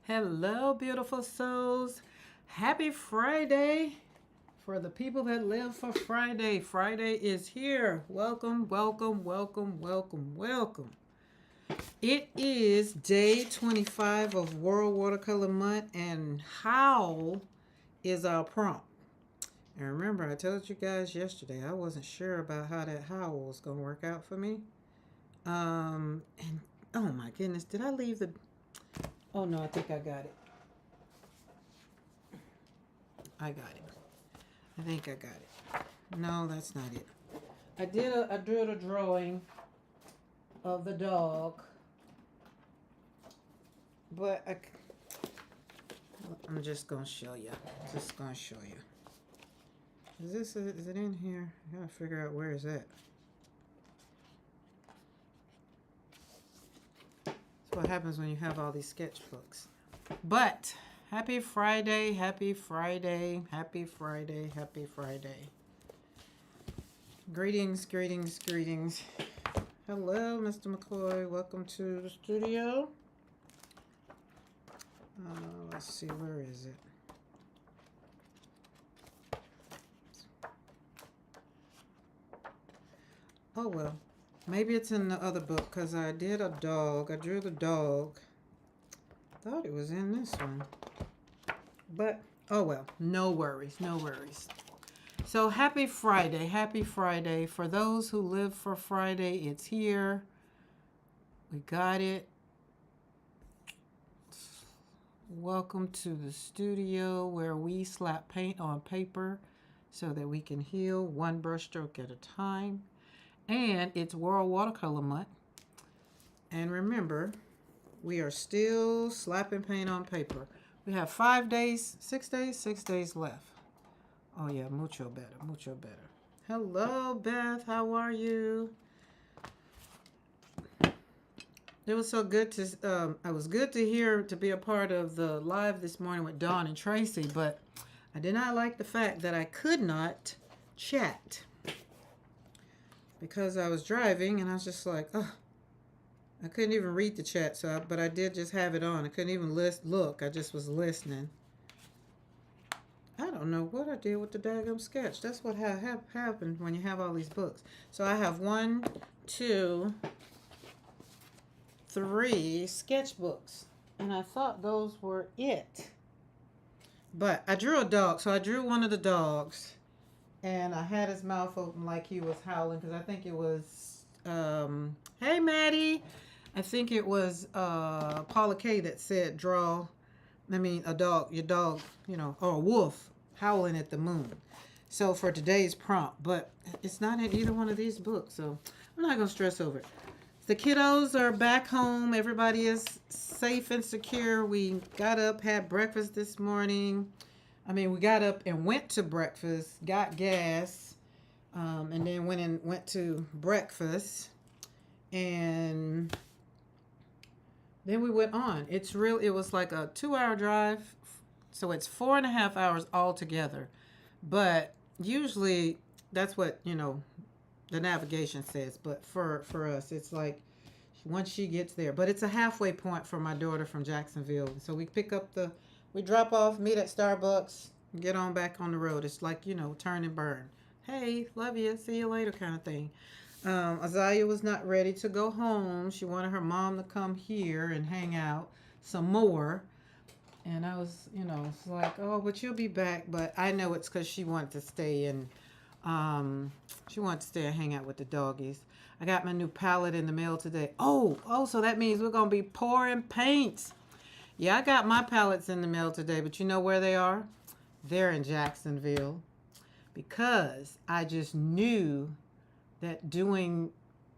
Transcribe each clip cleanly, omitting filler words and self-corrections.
Hello, beautiful souls. Happy Friday for the people that live for Friday. Friday is here. Welcome, welcome, welcome, welcome, welcome. It is day 25 of World Watercolor Month, and Howl is our prompt. And remember, I told you guys yesterday I wasn't sure about how that Howl was going to work out for me. And oh my goodness, did I leave the. Oh no, I think I got it. I got it. I think I got it. No, that's not it. I drew a drawing of the dog, but I'm just gonna show you. Just gonna show you. Is it in here? I gotta figure out where is that. That's what happens when you have all these sketchbooks. But happy Friday, happy Friday, happy Friday, happy Friday. Greetings, greetings, greetings. Hello, Mr. McCoy. Welcome to the studio. Let's see, where is it? Oh, well. Maybe it's in the other book because I did a dog. I drew the dog. Thought it was in this one. But, oh well. No worries, no worries. So happy Friday, happy Friday. For those who live for Friday, it's here. We got it. Welcome to the studio where we slap paint on paper so that we can heal one brushstroke at a time. And it's World Watercolor Month. And remember, we are still slapping paint on paper. We have 5 days, 6 days, 6 days left. Oh yeah, mucho better, mucho better. Hello, Beth. How are you? It was so good to. I was good to hear to be a part of the live this morning with Dawn and Tracy, but I did not like the fact that I could not chat because I was driving, and I was just like, oh, I couldn't even read the chat. But I did just have it on. I couldn't even look. I just was listening. I don't know what I did with the daggum sketch. That's what happened when you have all these books. So I have 1, 2, 3 sketchbooks. And I thought those were it. But I drew a dog. So I drew one of the dogs. And I had his mouth open like he was howling. Because I think it was, hey, Maddie. I think it was Paula K that said a dog, your dog, or a wolf howling at the moon. So for today's prompt, but it's not in either one of these books, so I'm not going to stress over it. The kiddos are back home. Everybody is safe and secure. We got up, had breakfast this morning. We got up and went to breakfast, got gas, and then went to breakfast, and then we went on. It was like a 2-hour drive. So it's 4.5 hours altogether. But usually that's what, the navigation says. But for us, it's like once she gets there. But it's a halfway point for my daughter from Jacksonville. So we drop off, meet at Starbucks, get on back on the road. It's like, turn and burn. Hey, love you. See you later kind of thing. Azalea was not ready to go home. She wanted her mom to come here and hang out some more. And I was, it's like, oh, but you'll be back. But I know it's because she wanted to stay and hang out with the doggies. I got my new palette in the mail today. Oh, so that means we're going to be pouring paints. Yeah, I got my palettes in the mail today, but you know where they are? They're in Jacksonville because I just knew that doing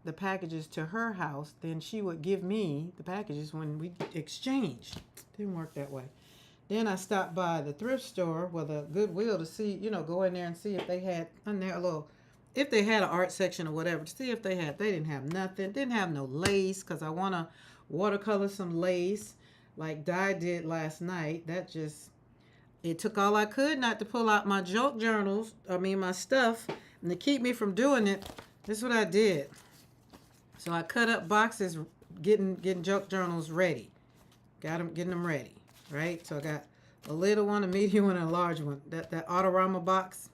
the packages to her house, then she would give me the packages when we exchanged. Didn't work that way. Then I stopped by the thrift store with a Goodwill to see, go in there and see if they had on there if they had an art section or whatever, to see if they didn't have nothing, didn't have no lace, because I want to watercolor some lace like Di did last night. It took all I could not to pull out my junk journals, my stuff, and to keep me from doing it. This is what I did. So I cut up boxes, getting junk journals ready. Getting them ready. right? So I got a little one, a medium one, and a large one. That Autorama box,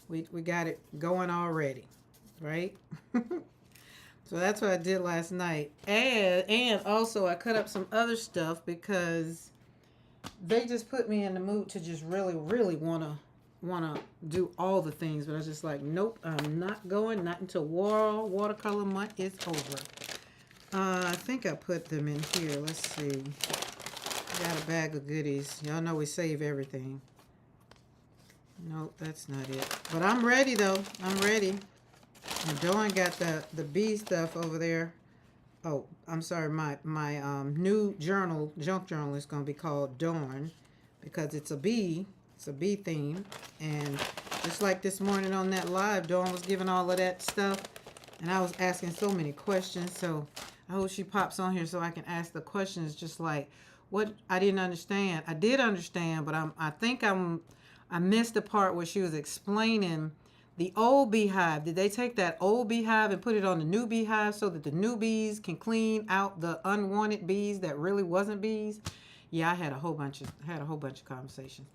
we got it going already, right? So that's what I did last night. And also I cut up some other stuff because they just put me in the mood to just really wanna do all the things, but I was just like, nope, I'm not going, not until watercolor month is over. I think I put them in here. Let's see. Got a bag of goodies. Y'all know we save everything. Nope, that's not it. But I'm ready though. I'm ready. And Dawn got the bee stuff over there. Oh, I'm sorry. My new journal, junk journal, is gonna be called Dawn because it's a bee. It's a bee theme. And just like this morning on that live, Dawn was giving all of that stuff, and I was asking so many questions. So I hope she pops on here so I can ask the questions. Just like what I didn't understand. I did understand, but I missed the part where she was explaining the old beehive. Did they take that old beehive and put it on the new beehive so that the new bees can clean out the unwanted bees that really wasn't bees? Yeah, I had a whole bunch of conversations.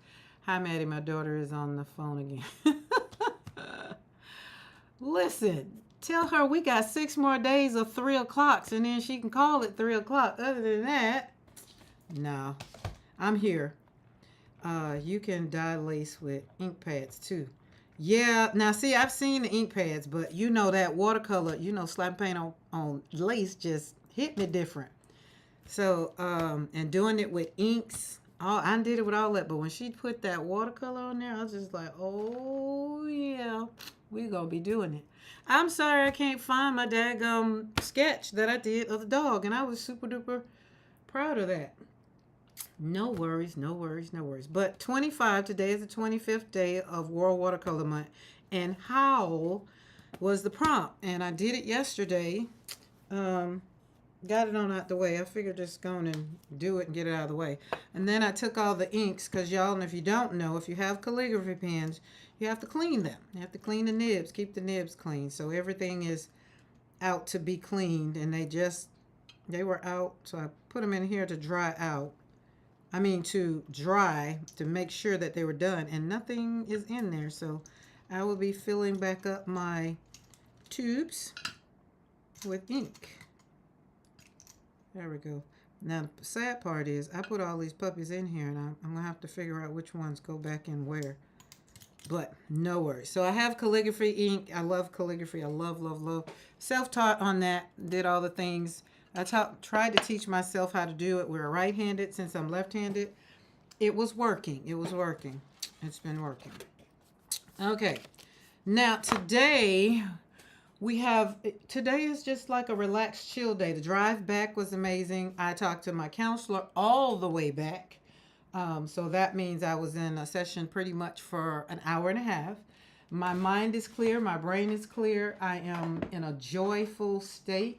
Hi, Maddie. My daughter is on the phone again. Listen, tell her we got 6 more days of 3 o'clocks, and then she can call it 3 o'clock. Other than that, no, I'm here. You can dye lace with ink pads too. Yeah, now see, I've seen the ink pads, but you know that watercolor, slapping paint on lace just hit me different. So, and doing it with inks, I did it with all that, but when she put that watercolor on there, I was just like, oh yeah, we gonna be doing it. I'm sorry I can't find my daggum sketch that I did of the dog, and I was super duper proud of that. No worries, no worries, no worries. But 25, today is the 25th day of World Watercolor Month, and Howl was the prompt, and I did it yesterday. Got it on out the way. I figured just go on and do it and get it out of the way. And then I took all the inks because y'all, and if you don't know, if you have calligraphy pens, you have to clean them. You have to clean the nibs, keep the nibs clean. So everything is out to be cleaned, and they were out. So I put them in here to dry out. I mean to dry to make sure that they were done, and nothing is in there. So I will be filling back up my tubes with ink. There we go. Now the sad part is I put all these puppies in here, and I'm going to have to figure out which ones go back in where. But no worries. So I have calligraphy ink. I love calligraphy. I love, love, love. Self-taught on that. Did all the things. I tried to teach myself how to do it. We're right-handed since I'm left-handed. It was working. It was working. It's been working. Okay. Now today is just like a relaxed, chill day. The drive back was amazing. I talked to my counselor all the way back. So that means I was in a session pretty much for an hour and a half. My mind is clear. My brain is clear. I am in a joyful state.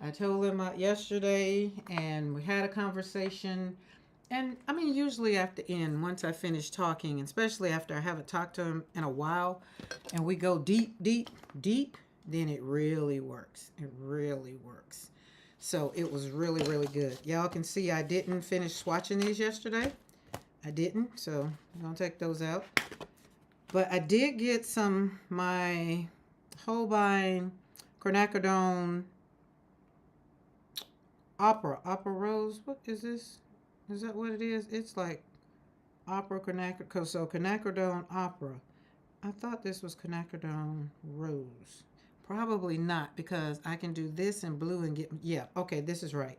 I told him yesterday, and we had a conversation. And I mean, usually at the end, once I finish talking, especially after I haven't talked to him in a while, and we go deep, deep, deep, then it really works. It really works. So it was really, really good. Y'all can see I didn't finish swatching these yesterday. I didn't, so I'm going to take those out. But I did get my Holbein Quinacridone Opera Rose. What is this? Is that what it is? It's like Opera Quinacridone. So Quinacridone Opera. I thought this was Quinacridone Rose. Probably not, because I can do this in blue and get, yeah, okay, this is right.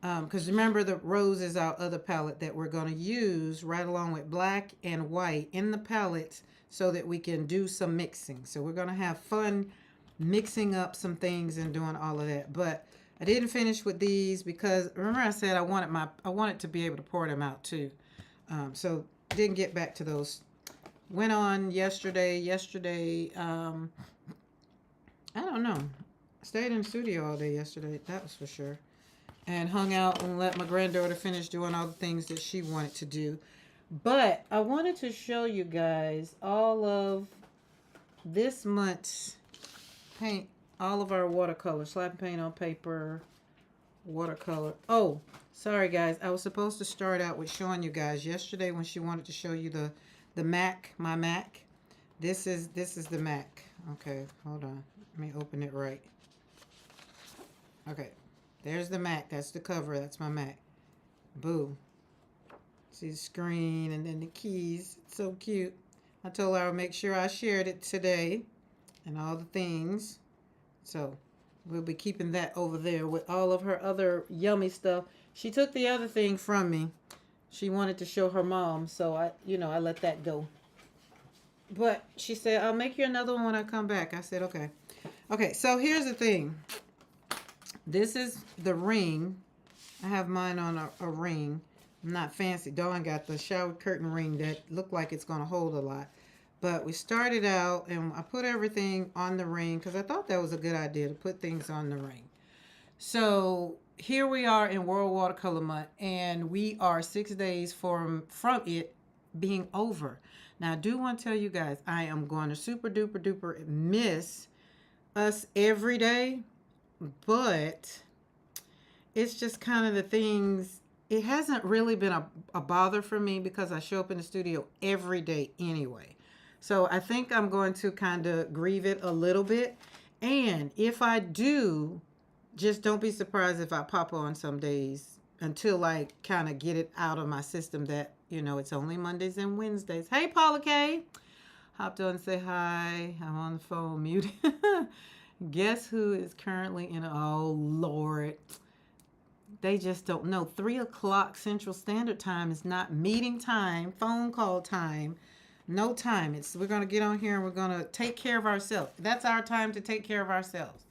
Because remember, the rose is our other palette that we're going to use right along with black and white in the palettes so that we can do some mixing. So we're going to have fun mixing up some things and doing all of that. But I didn't finish with these because remember I said I wanted to be able to pour them out too. So didn't get back to those. Went on yesterday. I don't know. Stayed in the studio all day yesterday. That was for sure. And hung out and let my granddaughter finish doing all the things that she wanted to do. But I wanted to show you guys all of this month's paint, all of our watercolor, slap paint on paper, watercolor. Oh, Sorry guys, I was supposed to start out with showing you guys yesterday when she wanted to show you the Mac, my Mac. This is the Mac. Okay, hold on. Let me open it right. Okay, there's the Mac. That's the cover. That's my Mac. Boo. See the screen and then the keys. It's so cute. I told her I would make sure I shared it today and all the things. So we'll be keeping that over there with all of her other yummy stuff. She took the other thing from me. She wanted to show her mom, so I let that go. But she said, I'll make you another one when I come back. I said, okay. Okay, so here's the thing. This is the ring. I have mine on a ring. I'm not fancy. Dawn got the shower curtain ring that looked like it's going to hold a lot. But we started out, and I put everything on the ring because I thought that was a good idea to put things on the ring. So here we are in World Watercolor Month, and we are 6 days from it being over. Now, I do want to tell you guys, I am going to super duper duper miss us every day, but it's just kind of the things. It hasn't really been a bother for me because I show up in the studio every day anyway. So I think I'm going to kind of grieve it a little bit. And if I do, just don't be surprised if I pop on some days until I kind of get it out of my system that, it's only Mondays and Wednesdays. Hey, Paula K. Hopped on and say hi. I'm on the phone muted. Guess who is currently oh, Lord. They just don't know. 3 o'clock Central Standard Time is not meeting time, phone call time. No time. We're going to get on here and we're going to take care of ourselves. That's our time to take care of ourselves.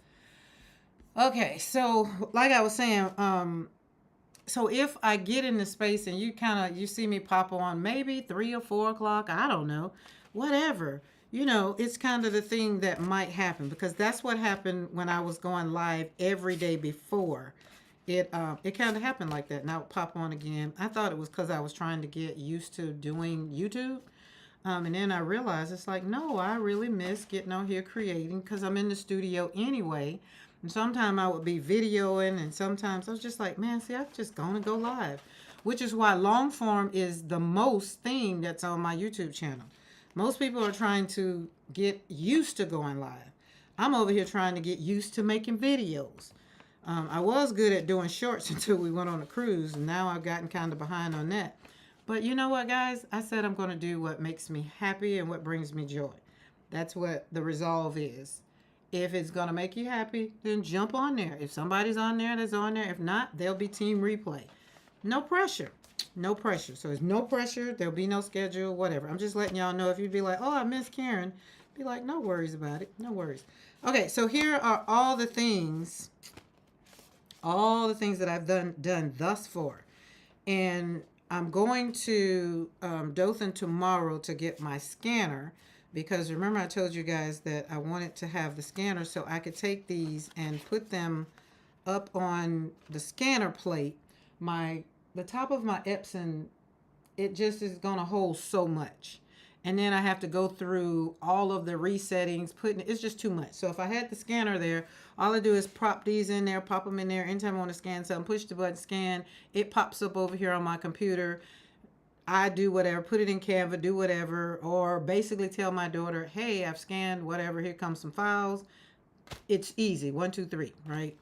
Okay, so like I was saying, so if I get in the space and you see me pop on maybe 3 or 4 o'clock, I don't know, whatever. It's kind of the thing that might happen because that's what happened when I was going live every day before. It kind of happened like that. And I would pop on again. I thought it was because I was trying to get used to doing YouTube. And then I realized it's like, no, I really miss getting on here creating because I'm in the studio anyway. And sometimes I would be videoing and sometimes I was just like, man, see, I'm just going to go live. Which is why long form is the most thing that's on my YouTube channel. Most people are trying to get used to going live. I'm over here trying to get used to making videos. I was good at doing shorts until we went on a cruise, and now I've gotten kind of behind on that. But you know what, guys? I said I'm going to do what makes me happy and what brings me joy. That's what the resolve is. If it's going to make you happy, then jump on there. If somebody's on there, that's on there. If not, there'll be team replay. No pressure. No pressure. So there's no pressure. There'll be no schedule, whatever. I'm just letting y'all know if you'd be like, oh, I miss Karen. Be like, no worries about it. No worries. Okay, so here are all the things that I've done thus far. And I'm going to Dothan tomorrow to get my scanner because remember I told you guys that I wanted to have the scanner so I could take these and put them up on the scanner plate. The top of my Epson, it just is going to hold so much. And then I have to go through all of the resettings, it's just too much. So if I had the scanner there, all I do is prop these in there, pop them in there. Anytime I want to scan something, push the button, scan. It pops up over here on my computer. I do whatever, put it in Canva, do whatever, or basically tell my daughter, hey, I've scanned whatever. Here comes some files. It's easy, 1, 2, 3, right?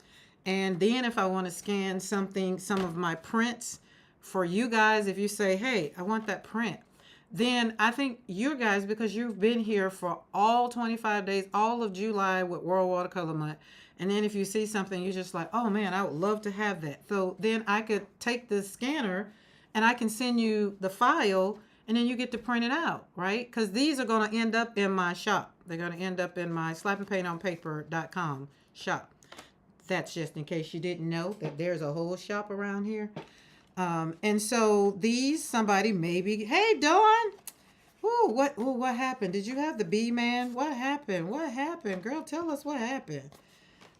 And then if I want to scan some of my prints for you guys, if you say, hey, I want that print, then I think you guys, because you've been here for all 25 days, all of July with World Watercolor Month, and then if you see something, you're just like, oh man, I would love to have that. So then I could take the scanner and I can send you the file and then you get to print it out, right? Because these are going to end up in my shop. They're going to end up in my slappingpaintonpaper.com shop. That's just in case you didn't know that there's a whole shop around here. And so somebody maybe, hey, Dawn. What happened? Did you have the bee, man? What happened? What happened? Girl, tell us what happened.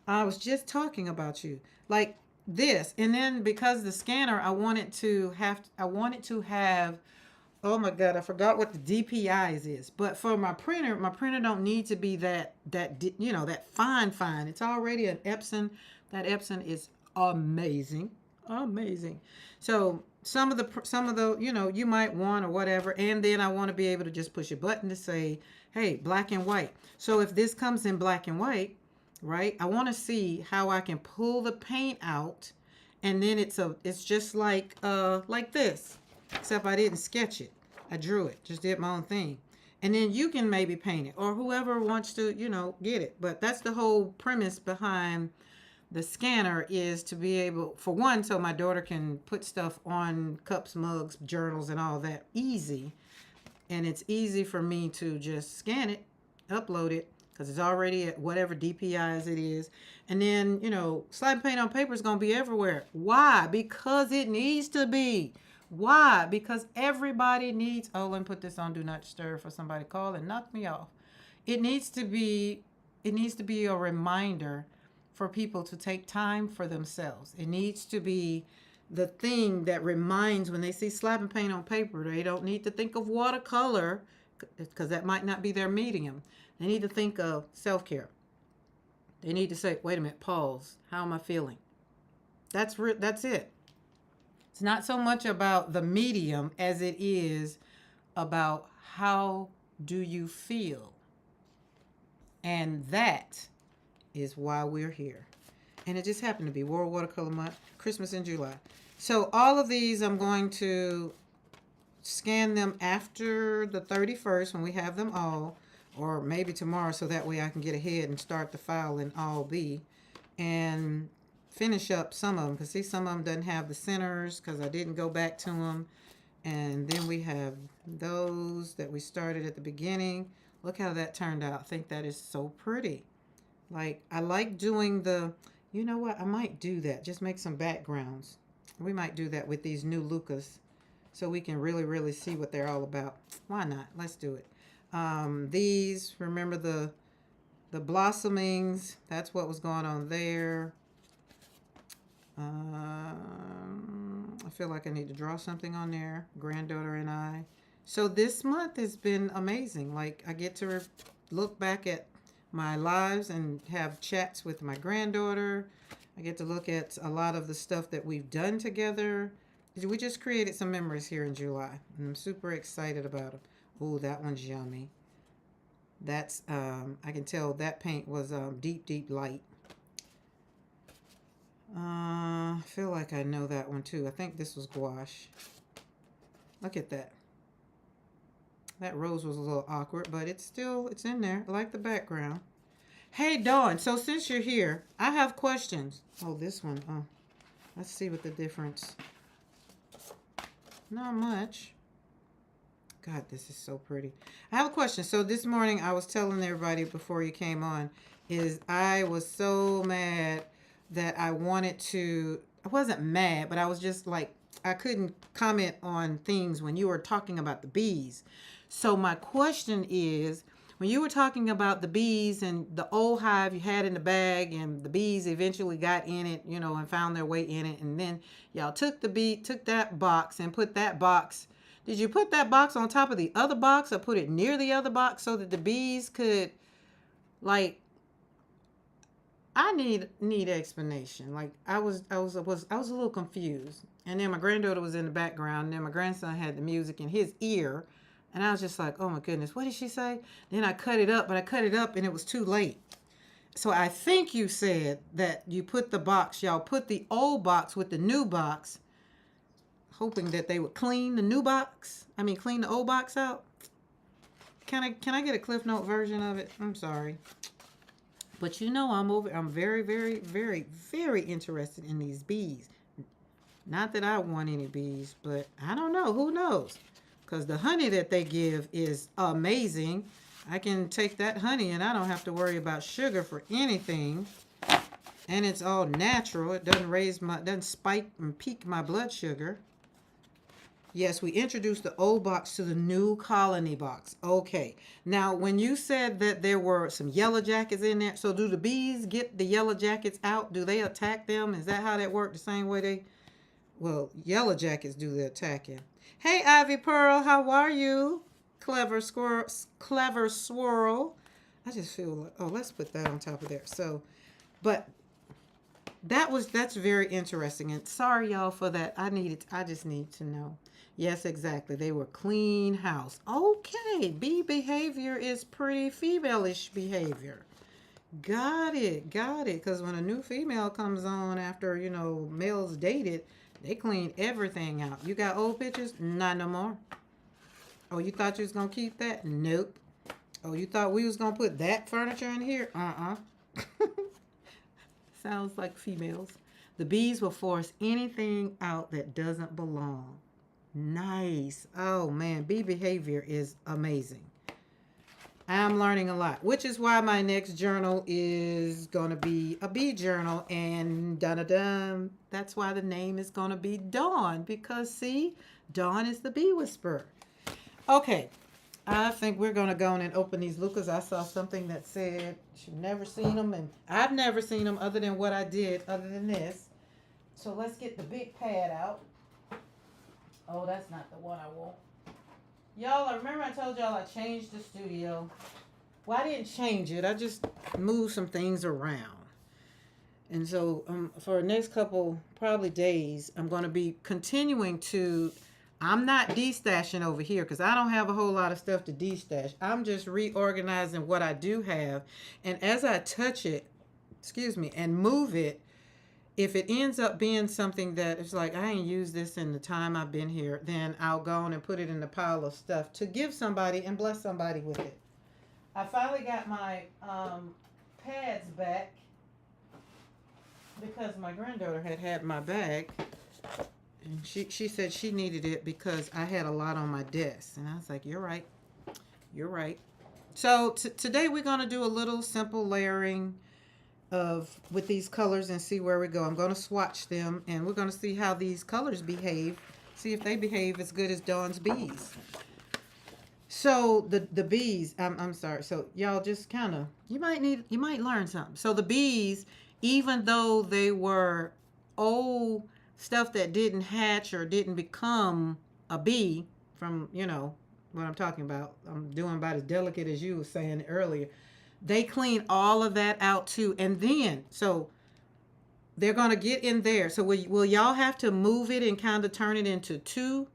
I was just talking about you. Like this. And then because the scanner, I wanted to have, oh my God, I forgot what the DPIs is. But for my printer don't need to be that fine. It's already an Epson. That Epson is amazing. Amazing. So some of the you might want or whatever, and then I want to be able to just push a button to say, hey, black and white. So if this comes in black and white, right, I want to see how I can pull the paint out, and then it's just like this, except I didn't sketch it. I drew it, just did my own thing. And then you can maybe paint it, or whoever wants to, get it. But that's the whole premise behind the scanner, is to be able, for one, so my daughter can put stuff on cups, mugs, journals, and all that easy. And it's easy for me to just scan it, upload it, because it's already at whatever DPI as it is. And then, slide paint on paper is going to be everywhere. Why? Because it needs to be. Why? Because everybody needs, oh, let me put this on Do Not Disturb for somebody to call and knock me off. It needs to be a reminder for people to take time for themselves. It needs to be the thing that reminds, when they see slapping paint on paper, they don't need to think of watercolor, because that might not be their medium. They need to think of self-care. They need to say, wait a minute, pause. How am I feeling? That's it. It's not so much about the medium as it is about how do you feel. And that is why we're here. And it just happened to be World Watercolor Month, Christmas in July. So all of these, I'm going to scan them after the 31st when we have them all, or maybe tomorrow, so that way I can get ahead and start the file in All B and finish up some of them, because see, some of them doesn't have the centers because I didn't go back to them. And then we have those that we started at the beginning. Look how that turned out. I think that is so pretty. Like, I like doing you know what? I might do that. Just make some backgrounds. We might do that with these new Lucas, so we can really, really see what they're all about. Why not? Let's do it. These, remember the blossomings. That's what was going on there. I feel like I need to draw something on there. Granddaughter and I. So this month has been amazing. Like, I get to look back at my lives and have chats with my granddaughter. I get to look at a lot of the stuff that we've done together. We just created some memories here in July. And I'm super excited about them. Oh, that one's yummy. That's, I can tell that paint was deep, deep light. I feel like I know that one too. I think this was gouache. Look at that. That rose was a little awkward, but it's in there. I like the background. Hey, Dawn, so since you're here, I have questions. Oh, this one. Oh, let's see what the difference. Not much. God, this is so pretty. I have a question. So this morning, I was telling everybody before you came on, is I was so mad that I wasn't mad, but I was just like, I couldn't comment on things when you were talking about the bees. So my question is, when you were talking about the bees and the old hive you had in the bag, and the bees eventually got in it, and found their way in it, and then y'all took that box and put that box. Did you put that box on top of the other box, or put it near the other box so that the bees could, like, I need explanation. Like, I was a little confused. And then my granddaughter was in the background, and then my grandson had the music in his ear, and I was just like, oh my goodness, what did she say? Then I cut it up, and it was too late. So I think you said that you put y'all put the old box with the new box, hoping that they would clean the old box out. Can I get a Cliff Note version of it? I'm sorry. But I'm very, very, very, very interested in these bees. Not that I want any bees, but I don't know. Who knows? Because the honey that they give is amazing. I can take that honey and I don't have to worry about sugar for anything. And it's all natural. It doesn't spike and peak my blood sugar. Yes, we introduced the old box to the new colony box. Okay. Now, when you said that there were some yellow jackets in there, so do the bees get the yellow jackets out? Do they attack them? Is that how that worked? The same way yellow jackets do the attacking. Hey, Ivy Pearl, how are you? Clever swirl. I just feel like, let's put that on top of there. So, but That's very interesting. And sorry y'all for that. I just need to know. Yes, exactly. They were clean house. Okay, bee behavior is pretty female-ish behavior. Got it, got it. Because when a new female comes on after, males dated, they clean everything out. You got old pictures? Not no more. Oh, you thought you was going to keep that? Nope. Oh, you thought we was going to put that furniture in here? Sounds like females. The bees will force anything out that doesn't belong. Nice. Oh, man. Bee behavior is amazing. I'm learning a lot, which is why my next journal is going to be a bee journal. And dun-dun-dun, that's why the name is going to be Dawn, because see, Dawn is the bee whisperer. Okay, I think we're going to go in and open these Lucas. I saw something that said you've never seen them, and I've never seen them other than what I did, other than this. So let's get the big pad out. Oh, that's not the one I want. Y'all, I remember I told y'all I changed the studio. Well, I didn't change it. I just moved some things around. And so for the next couple, probably days, I'm going to be continuing to... I'm not destashing over here because I don't have a whole lot of stuff to destash. I'm just reorganizing what I do have. And as I touch it, and move it, if it ends up being something that is like, I ain't used this in the time I've been here, then I'll go on and put it in the pile of stuff to give somebody and bless somebody with it. I finally got my pads back because my granddaughter had my bag. And she said she needed it because I had a lot on my desk. And I was like, you're right. You're right. So today we're going to do a little simple layering with these colors and see where we go. I'm going to swatch them and we're going to see how these colors behave. See if they behave as good as Dawn's bees. So the bees, I'm sorry. So y'all just kind of, you might learn something. So the bees, even though they were old stuff that didn't hatch or didn't become a bee from, what I'm talking about. I'm doing about as delicate as you were saying earlier. They clean all of that out too. And then, so they're going to get in there. So will y'all have to move it and kind of turn it into two?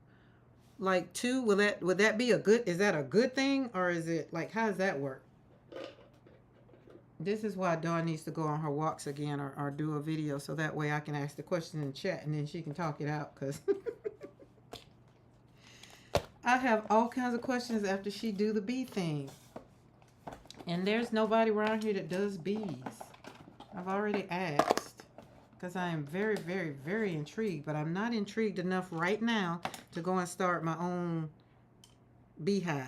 Like two? Would that be is that a good thing? Or is it like, how does that work? This is why Dawn needs to go on her walks again or do a video so that way I can ask the question in the chat and then she can talk it out because I have all kinds of questions after she do the bee thing. And there's nobody around here that does bees. I've already asked because I am very, very, very intrigued, but I'm not intrigued enough right now to go and start my own beehive.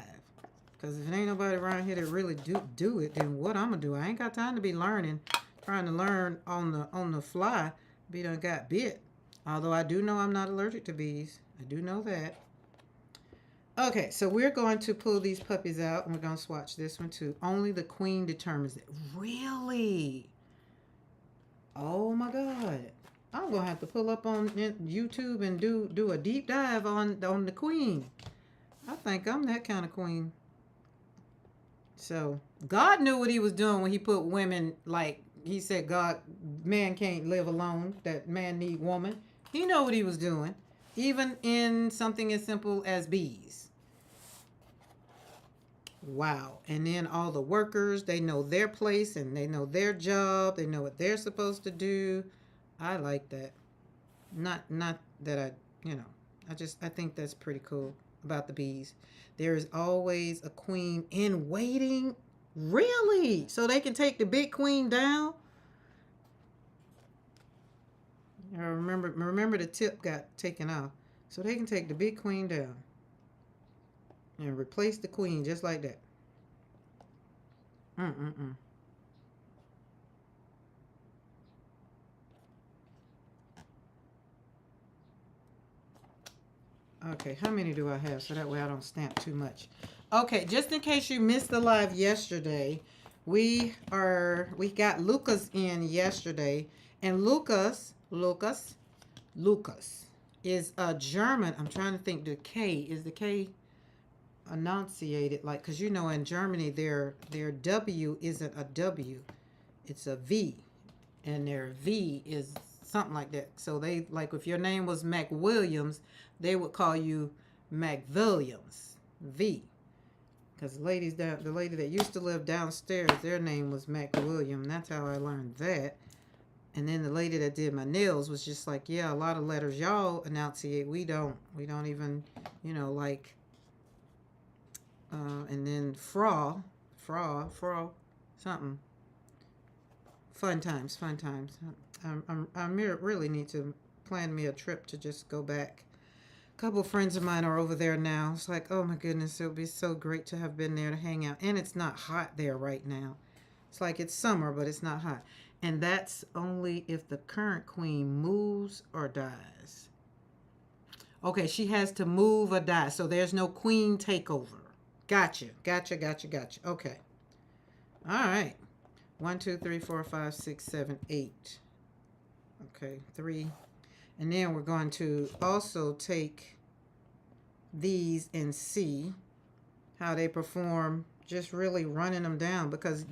Because if there ain't nobody around here that really do it, then what I'm going to do? I ain't got time to be trying to learn on the fly. Bee done got bit. Although I do know I'm not allergic to bees. I do know that. Okay, so we're going to pull these puppies out and we're going to swatch this one too. Only the queen determines it. Really? Oh my God. I'm going to have to pull up on YouTube and do a deep dive on the queen. I think I'm that kind of queen. So God knew what he was doing when he put women, like he said, man can't live alone, that man need woman. He know what he was doing, even in something as simple as bees. Wow. And then all the workers, they know their place and they know their job. They know what they're supposed to do. I like that. Not that I think that's pretty cool about the bees. There is always a queen in waiting. Really? So they can take the big queen down? Remember the tip got taken off. So they can take the big queen down and replace the queen just like that. Okay, how many do I have so that way I don't stamp too much? Okay, just in case you missed the live yesterday, we got Lucas in yesterday, and Lucas is a German. I'm trying to think, the K enunciated like, because in Germany their W isn't a W, it's a V. and their V is something like that. So they, like, if your name was Mac Williams, they would call you Mac Williams V. Because the lady that used to live downstairs, their name was Mac William. That's how I learned that. And then the lady that did my nails was just like, yeah, a lot of letters y'all enunciate. We don't even, like, and then fra, something. Fun times. I really need to plan me a trip to just go back. A couple of friends of mine are over there now. It's like, oh my goodness, it would be so great to have been there to hang out. And it's not hot there right now. It's like it's summer, but it's not hot. And that's only if the current queen moves or dies. Okay, she has to move or die. So there's no queen takeover. Gotcha. Okay. All right. 1, 2, 3, 4, 5, 6, 7, 8. Okay, 3. And then we're going to also take these and see how they perform, just really running them down, because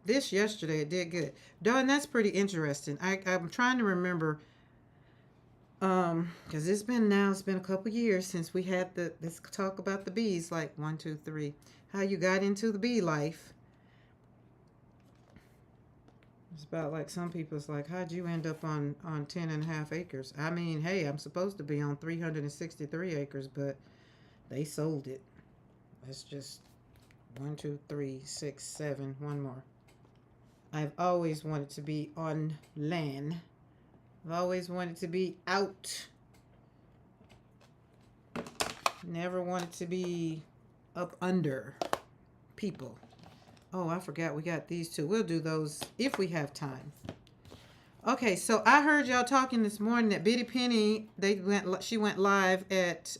this yesterday it did good. Darn, that's pretty interesting. I'm trying to remember, because it's been a couple years since we had this talk about the bees, like 1, 2, 3, how you got into the bee life. It's about like some people's like, how'd you end up on 10.5 acres? I mean, hey, I'm supposed to be on 363 acres, but they sold it. Let's just 1, 2, 3, 6, 7, one more. I've always wanted to be on land. I've always wanted to be out. Never wanted to be up under people. Oh, I forgot we got these two. We'll do those if we have time. Okay, so I heard y'all talking this morning that Bitty Penny, she went live at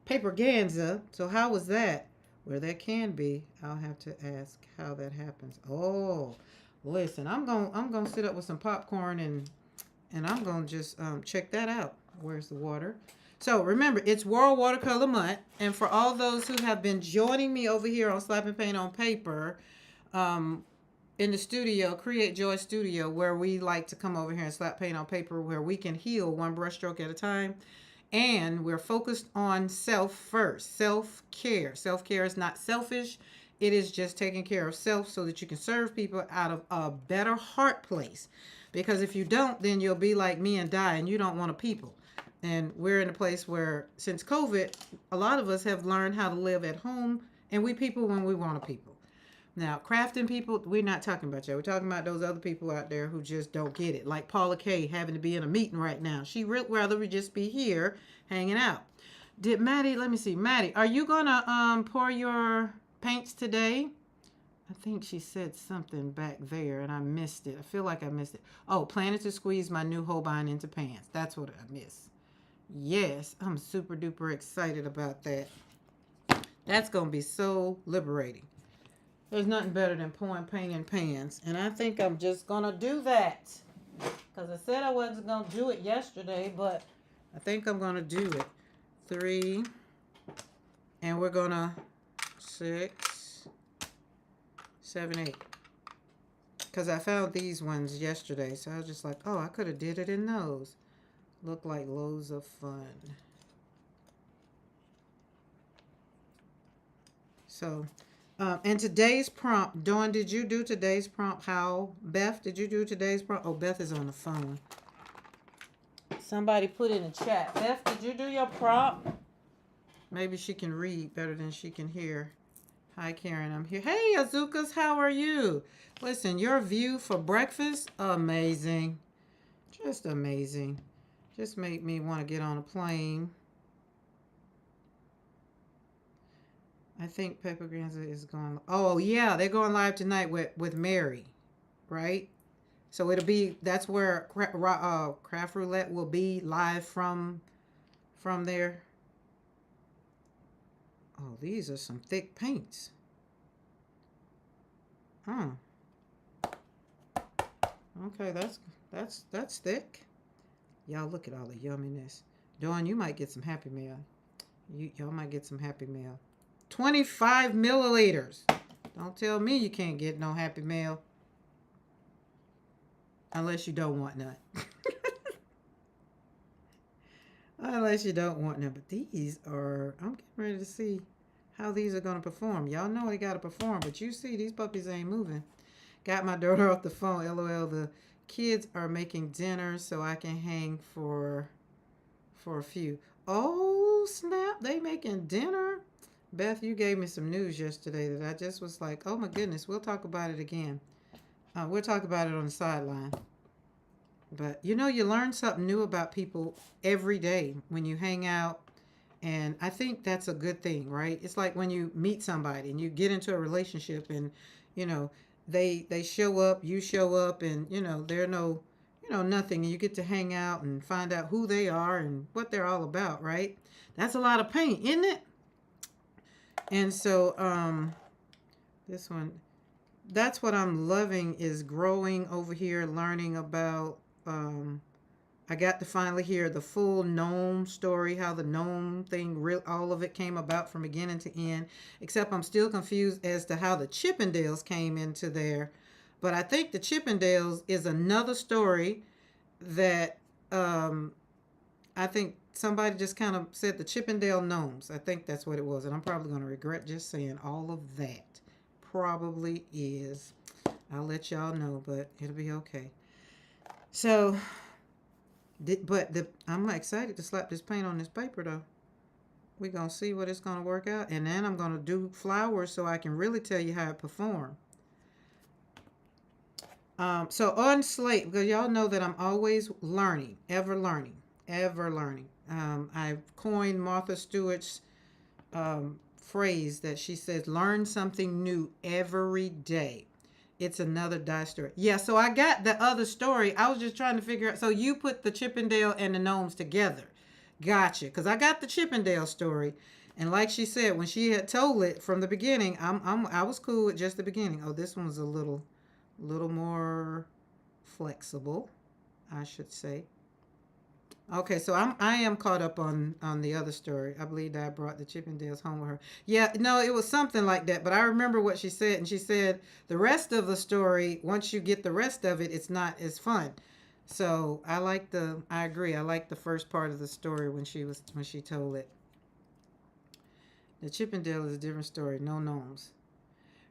Paperganza. So how was that? Where that can be, I'll have to ask how that happens. Oh, listen, I'm gonna sit up with some popcorn and I'm gonna just check that out. Where's the water? So remember, it's World Watercolor Month, and for all those who have been joining me over here on Slap and Paint on Paper, in the studio, Create Joy Studio, where we like to come over here and slap paint on paper, where we can heal one brushstroke at a time. And we're focused on self first, self-care. Self-care is not selfish. It is just taking care of self so that you can serve people out of a better heart place. Because if you don't, then you'll be like me and die, and you don't want to people. And we're in a place where, since COVID, a lot of us have learned how to live at home, and we people when we want to people. Now, crafting people, we're not talking about you. We're talking about those other people out there who just don't get it. Like Paula Kay having to be in a meeting right now. She'd rather we just be here hanging out. Did Maddie, let me see. Maddie, are you going to pour your paints today? I think she said something back there and I missed it. I feel like I missed it. Oh, planning to squeeze my new Holbein into pans. That's what I missed. Yes, I'm super duper excited about that. That's going to be so liberating. There's nothing better than pouring paint in pans. And I think I'm just going to do that. Because I said I wasn't going to do it yesterday, but I think I'm going to do it. 3. And we're going to 6, 7, 8. Because I found these ones yesterday. So I was just like, oh, I could have did it in those. Look like loads of fun. So, and today's prompt, Dawn, did you do today's prompt? Howl? Beth, did you do today's prompt? Oh, Beth is on the phone. Somebody put in the chat. Beth, did you do your prompt? Maybe she can read better than she can hear. Hi, Karen, I'm here. Hey, Azukas, how are you? Listen, your view for breakfast, amazing. Just amazing. Just made me want to get on a plane. I think Pepper Granza is going. Oh yeah, they're going live tonight with Mary, right? So it'll be, that's where Craft Roulette will be live from there. Oh, these are some thick paints. Huh. Okay, that's thick. Y'all look at all the yumminess. Dawn, you might get some Happy Meal. Y'all might get some Happy Meal. 25 milliliters. Don't tell me you can't get no Happy Meal. Unless you don't want none. Unless you don't want none. But these are, I'm getting ready to see how these are going to perform. Y'all know they got to perform, but you see these puppies ain't moving. Got my daughter off the phone. LOL, the kids are making dinner so I can hang for a few. Oh, snap. They making dinner? Beth, you gave me some news yesterday that I just was like, oh my goodness, we'll talk about it again. We'll talk about it on the sideline. But you know, you learn something new about people every day when you hang out. And I think that's a good thing, right? It's like when you meet somebody and you get into a relationship and, you know, they show up, you show up, and, you know, they're no, you know, nothing. And you get to hang out and find out who they are and what they're all about, right? That's a lot of paint, isn't it? And so, this one, that's what I'm loving is growing over here, learning about, I got to finally hear the full gnome story, how the gnome thing, all of it came about from beginning to end, except I'm still confused as to how the Chippendales came into there. But I think the Chippendales is another story that I think somebody just kind of said the Chippendale gnomes. I think that's what it was. And I'm probably going to regret just saying all of that. Probably is. I'll let y'all know, but it'll be okay. So, I'm excited to slap this paint on this paper, though. We're going to see what it's going to work out. And then I'm going to do flowers so I can really tell you how it performed. So on slate, because y'all know that I'm always learning, ever learning, ever learning. I've coined Martha Stewart's phrase that she says, learn something new every day. It's another die story. Yeah, so I got the other story. I was just trying to figure out. So you put the Chippendale and the gnomes together. Gotcha. Because I got the Chippendale story. And like she said, when she had told it from the beginning, I was cool with just the beginning. Oh, this one was a little more flexible, I should say. Okay, so I am caught up on the other story. I believe that I brought the Chippendales home with her. Yeah, no, it was something like that. But I remember what she said, and she said the rest of the story, once you get the rest of it, it's not as fun. So I agree. I like the first part of the story when she told it. The Chippendale is a different story. No gnomes.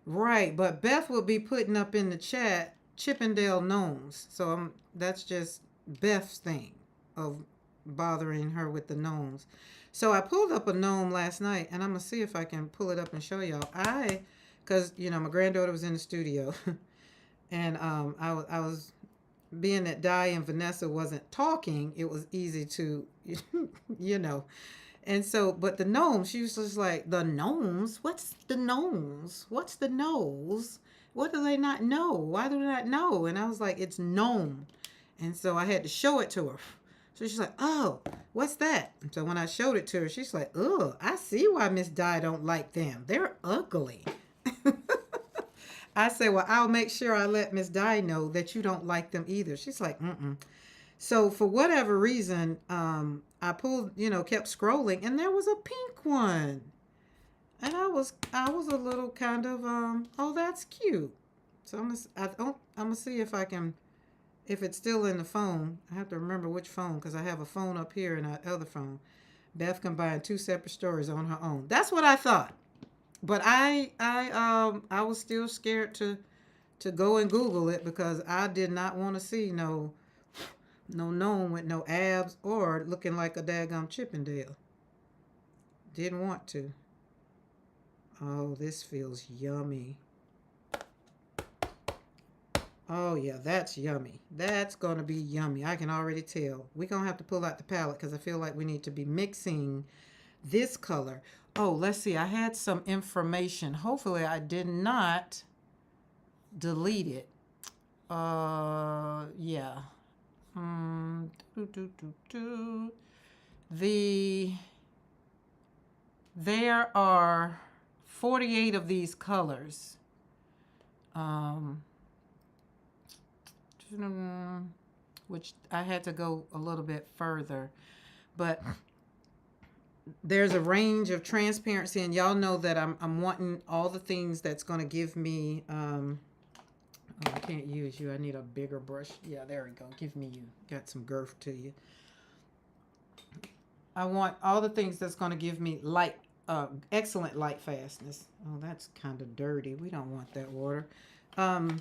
Right, but Beth will be putting up in the chat Chippendale gnomes. So that's just Beth's thing of bothering her with the gnomes. So I pulled up a gnome last night, and I'm gonna see if I can pull it up and show y'all. Because you know my granddaughter was in the studio, and I was being that Di and Vanessa wasn't talking, it was easy to, you know. And so, but the gnomes, she was just like, the gnomes? What's the gnomes? What's the nose? What do they not know? Why do they not know? And I was like, it's gnome. And so I had to show it to her. So she's like, oh, what's that? And so when I showed it to her, she's like, oh, I see why Miss Di don't like them. They're ugly. I say, well, I'll make sure I let Miss Di know that you don't like them either. She's like, mm-mm. So for whatever reason, I kept scrolling, and there was a pink one. And I was a little kind of, oh, that's cute. So I'm gonna see if if it's still in the phone. I have to remember which phone, because I have a phone up here and that other phone. Beth combined two separate stories on her own. That's what I thought. But I was still scared to go and Google it, because I did not want to see no gnome with no abs or looking like a daggum Chippendale. Didn't want to. Oh, this feels yummy. Oh yeah, that's yummy. That's gonna be yummy. I can already tell. We're gonna have to pull out the palette, because I feel like we need to be mixing this color. Oh, let's see. I had some information. Hopefully I did not delete it. Yeah. There are 48 of these colors. Which I had to go a little bit further. But there's a range of transparency, and y'all know that I'm wanting all the things that's going to give me Oh, I can't use you. I need a bigger brush. Yeah, there we go. Give me you. Got some girth to you. I want all the things that's going to give me light, excellent light fastness. Oh, that's kind of dirty. We don't want that water. Um,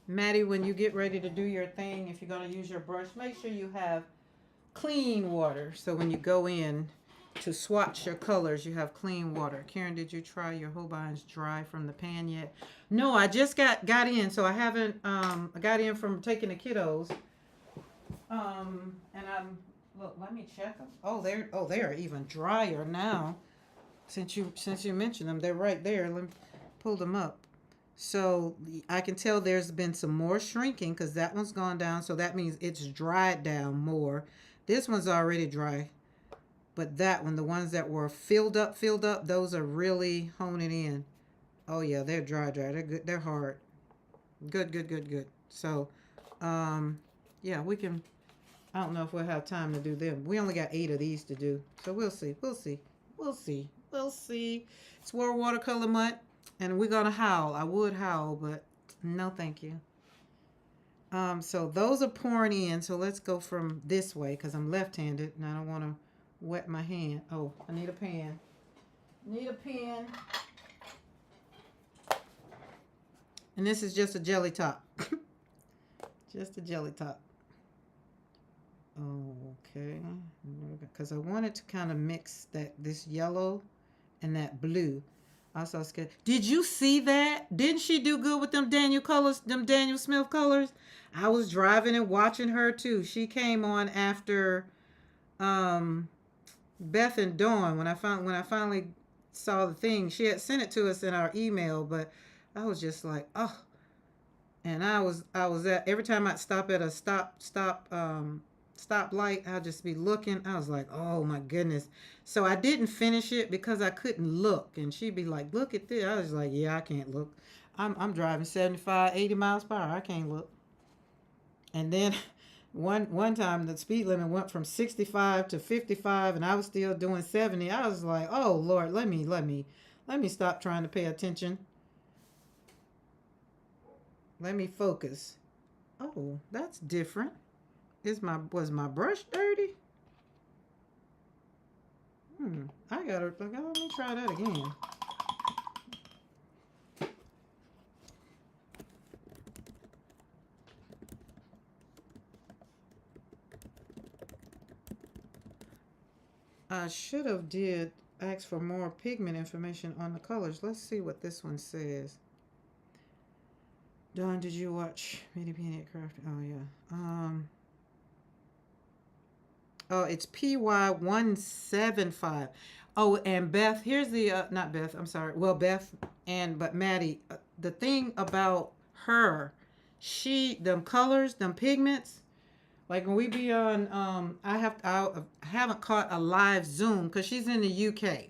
Maddie, when you get ready to do your thing, if you're going to use your brush, make sure you have clean water. So when you go in to swatch your colors, you have clean water. Karen, did you try your Holbein's dry from the pan yet? No, I just got in, so I haven't. I got in from taking the kiddos. And I'm look. Let me check them. They are even drier now. Since you mentioned them, they're right there. Let me pull them up. So I can tell there's been some more shrinking because that one's gone down. So that means it's dried down more. This one's already dry. But that one, the ones that were filled up, those are really honing in. Oh yeah, they're dry. They're good. They're hard. Good. So, yeah, we can. I don't know if we'll have time to do them. We only got 8 of these to do, so we'll see. It's World Watercolor Month, and we're gonna howl. I would howl, but no, thank you. So those are pouring in. So let's go from this way because I'm left-handed and I don't want to wet my hand. Oh, I need a pen. And this is just a jelly top. Just a jelly top. Okay. Because I wanted to kind of mix this yellow and that blue. Also scared. Did you see that? Didn't she do good with them Daniel colors, them Daniel Smith colors? I was driving and watching her too. She came on after Beth and Dawn when I finally saw the thing. She had sent it to us in our email, but I was just like, oh. And I was at every time I'd stop at a stoplight, I'd just be looking. I was like, oh my goodness. So I didn't finish it because I couldn't look. And she'd be like, look at this. I was like, yeah, I can't look. I'm driving 75, 80 miles per hour. I can't look. And then one time the speed limit went from 65 to 55 and I was still doing 70. I was like, oh Lord, let me stop trying to pay attention. Let me focus. Oh, that's different. Was my brush dirty? Let me try that again. I should have did ask for more pigment information on the colors. Let's see what this one says. Dawn, did you watch Mini Peanut Craft? Oh yeah. Oh, it's PY175. Oh, and Beth, here's the not Beth, I'm sorry. Well, Beth but Maddie, the thing about her, them colors, them pigments, like when we be on I haven't caught a live Zoom cuz she's in the UK.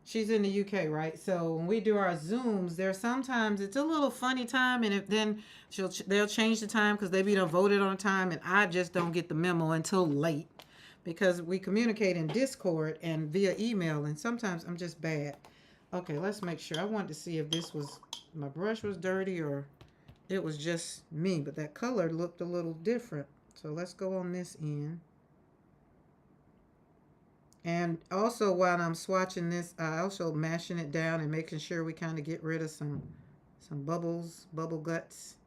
She's in the UK, right? So when we do our Zooms, there sometimes it's a little funny time, and then they'll change the time because they be done voted on time, and I just don't get the memo until late because we communicate in Discord and via email, and sometimes I'm just bad. Okay, let's make sure. I wanted to see if my brush was dirty or it was just me, but that color looked a little different. So let's go on this end. And also while I'm swatching this, I also mashing it down and making sure we kind of get rid of some bubble guts.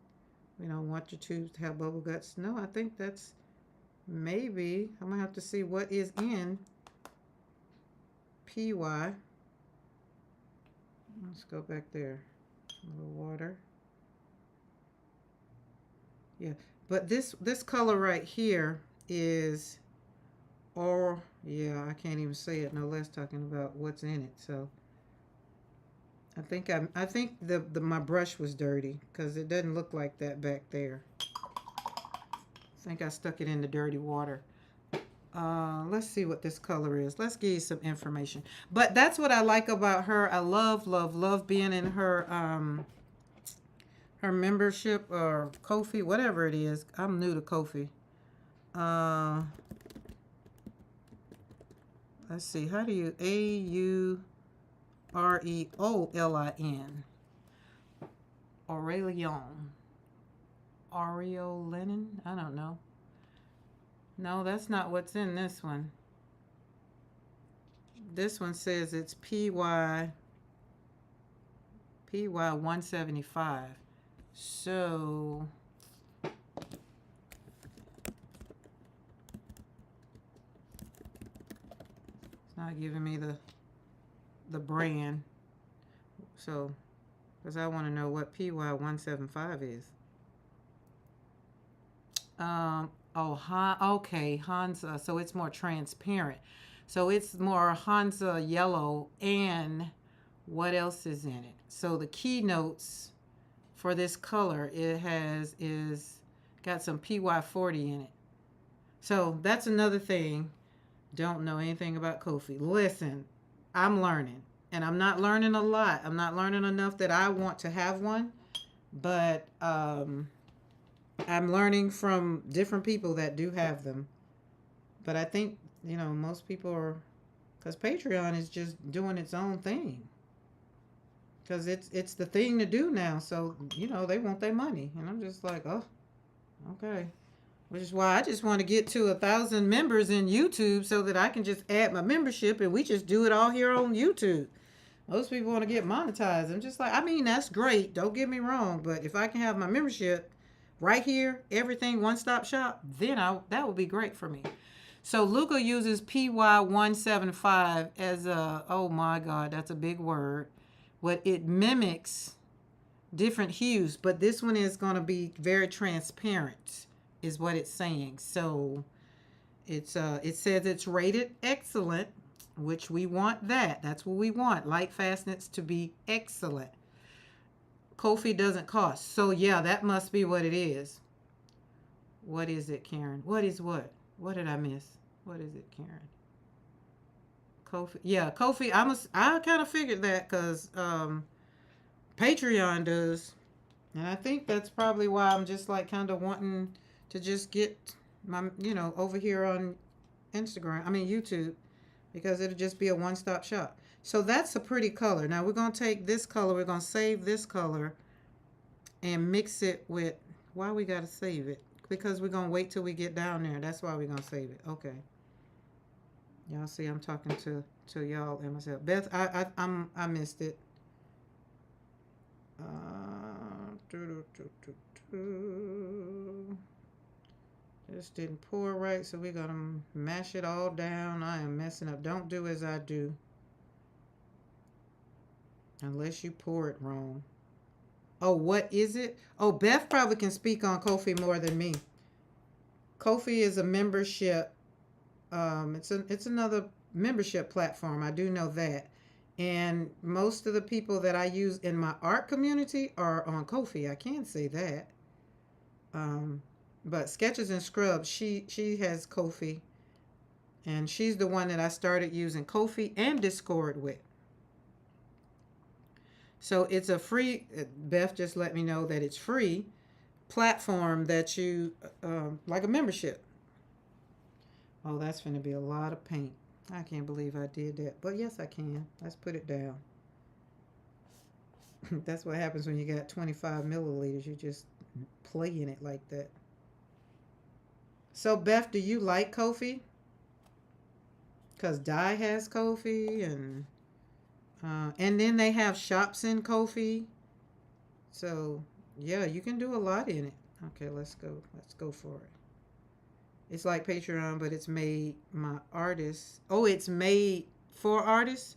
We don't want your tubes to have bubble guts. No, I think that's maybe, I'm gonna have to see what is in PY. Let's go back there. A little water. Yeah, but this color right here is, or yeah, I can't even say it no less talking about what's in it. So I think my brush was dirty because it doesn't look like that back there. I think I stuck it in the dirty water. Let's see what this color is. Let's give you some information. But that's what I like about her. I love being in her membership or Ko-fi, whatever it is. I'm new to Ko-fi. Let's see. How do you AUREOLIN? Aurelion. Oreo linen. I don't know. No, that's not what's in this one. This one says it's PY 175. So it's not giving me the brand. So because I want to know what PY 175 is. Okay, Hansa. So it's more transparent. So it's more Hansa yellow, and what else is in it? So the keynotes for this color is got some PY40 in it. So that's another thing. Don't know anything about Ko-fi. Listen, I'm learning, and I'm not learning a lot. I'm not learning enough that I want to have one, but I'm learning from different people that do have them. But I think, most people are, because Patreon is just doing its own thing. Because it's the thing to do now. So, they want their money. And I'm just like, oh, okay. Which is why I just want to get to 1,000 members in YouTube so that I can just add my membership and we just do it all here on YouTube. Most people want to get monetized. I'm just like, I mean, that's great. Don't get me wrong. But if I can have my membership right here, everything one-stop shop, then that would be great for me. So Luca uses PY175 as oh my God, that's a big word. What it mimics different hues, but this one is going to be very transparent, is what it's saying. So it says it's rated excellent, which we want that. That's what we want. Light fastness to be excellent. Ko-fi doesn't cost. So yeah, that must be what it is. What is it, Karen? What is what? What did I miss? What is it, Karen? Ko-fi. Yeah, Ko-fi. I kind of figured that because Patreon does. And I think that's probably why I'm just like kind of wanting to just get my, over here on YouTube, because it'll just be a one-stop shop. So that's a pretty color. Now we're going to take this color, we're going to save this color and mix it with, why we got to save it? Because we're going to wait till we get down there. That's why we're going to save it. Okay. Y'all see I'm talking to y'all and myself. Beth, I missed it. Just didn't pour right, so we're going to mash it all down. I am messing up. Don't do as I do. Unless you pour it wrong. Oh, what is it? Oh, Beth probably can speak on Ko-fi more than me. Ko-fi is a membership. It's another membership platform. I do know that. And most of the people that I use in my art community are on Ko-fi. I can say that. But Sketches and Scrubs, she has Ko-fi. And she's the one that I started using Ko-fi and Discord with. So it's a free, Beth just let me know that it's free platform that you, like a membership. Oh, that's going to be a lot of paint. I can't believe I did that. But yes, I can. Let's put it down. That's what happens when you got 25 milliliters. You just play in it like that. So, Beth, do you like Ko-fi? Because Di has Ko-fi, and then they have shops in Ko-fi. So, yeah, you can do a lot in it. Okay, let's go. Let's go for it. It's like Patreon, but it's made my artists. Oh, it's made for artists.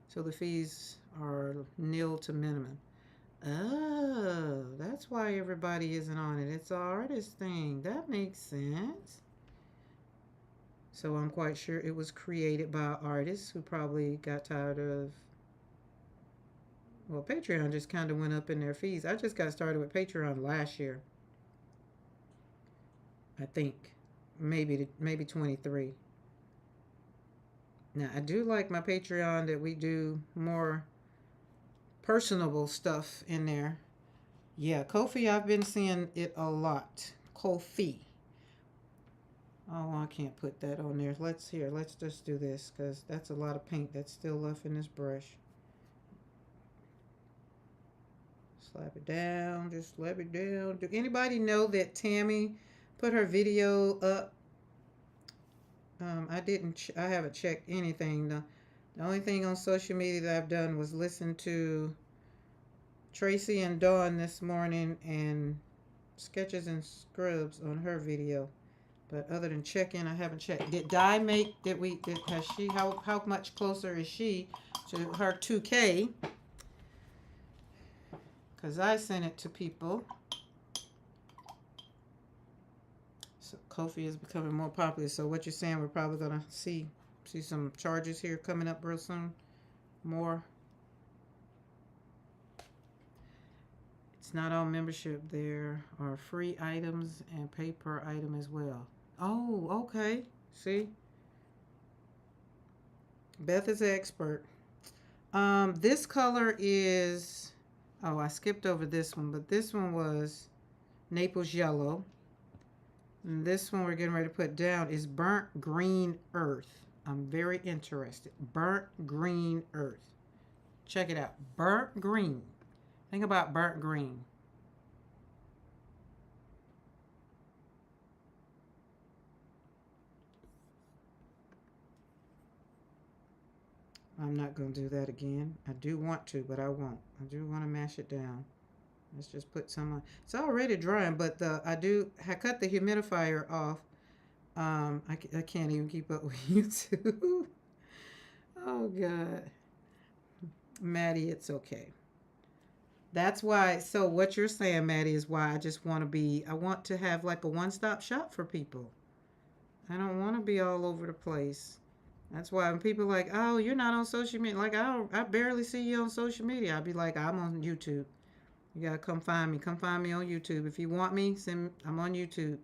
So the fees are nil to minimum. Oh, that's why everybody isn't on it. It's an artist thing. That makes sense. So I'm quite sure it was created by artists who probably got tired of, well, Patreon just kind of went up in their fees. I just got started with Patreon last year. I think. Maybe 23. Now, I do like my Patreon that we do more personable stuff in there. Yeah, Ko-fi, I've been seeing it a lot. Ko-fi. Oh, I can't put that on there. Let's just do this, because that's a lot of paint that's still left in this brush. Slap it down. Just slap it down. Do anybody know that Tammy put her video up? I haven't checked anything. The only thing on social media that I've done was listen to Tracy and Dawn this morning and Sketches and Scrubs on her video. But other than checking, I haven't checked. Did Di make, has she, how much closer is she to her 2K? Because I sent it to people. So Ko-fi is becoming more popular. So what you're saying, we're probably going to see some charges here coming up real soon. More. It's not all membership. There are free items and pay per item as well. Oh, okay. See? Beth is an expert. This color is, oh, I skipped over this one, but this one was Naples Yellow. And this one we're getting ready to put down is Burnt Green Earth. I'm very interested. Burnt Green Earth. Check it out. Burnt green. Think about burnt green. I'm not going to do that again. I do want to, but I won't. I do want to mash it down. Let's just put some on. It's already drying, but I cut the humidifier off. I can't even keep up with YouTube. Oh, God. Maddie, it's okay. That's why, so what you're saying, Maddie, is why I want to have like a one-stop shop for people. I don't want to be all over the place. That's why when people are like, oh, you're not on social media. Like, I barely see you on social media. I'll be like, I'm on YouTube. You got to come find me. Come find me on YouTube. If you want me, I'm on YouTube.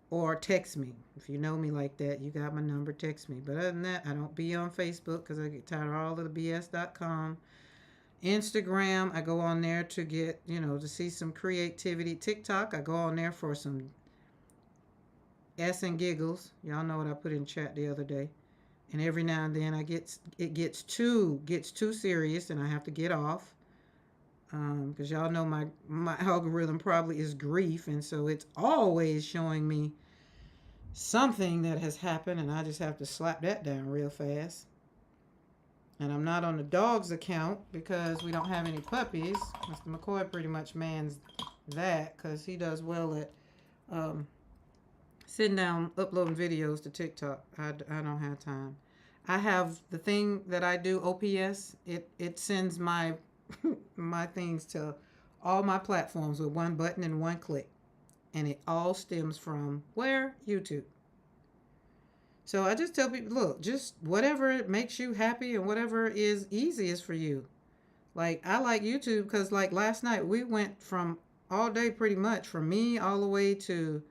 Or text me. If you know me like that, you got my number, text me. But other than that, I don't be on Facebook because I get tired of all of the BS.com. Instagram, I go on there to get, to see some creativity. TikTok, I go on there for some S and giggles. Y'all know what I put in chat the other day. And every now and then it gets too serious and I have to get off. Because y'all know my algorithm probably is grief, and so it's always showing me something that has happened, and I just have to slap that down real fast. And I'm not on the dog's account because we don't have any puppies. Mr. McCoy pretty much mans that because he does well at sitting down uploading videos to TikTok. I don't have time. I have the thing that I do, OPS. It sends my my things to all my platforms with one button and one click. And it all stems from where? YouTube. So I just tell people, look, just whatever makes you happy and whatever is easiest for you. Like, I like YouTube because, like, last night we went from all day pretty much, from me all the way to,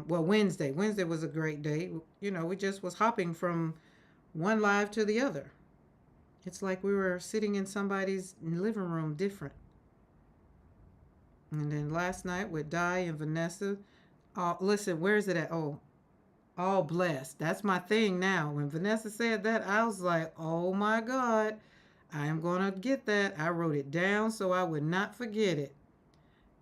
Wednesday. Wednesday was a great day. We just was hopping from one live to the other. It's like we were sitting in somebody's living room different. And then last night with Di and Vanessa, listen, where is it at? Oh, all blessed. That's my thing now. When Vanessa said that, I was like, oh my God, I am going to get that. I wrote it down so I would not forget it.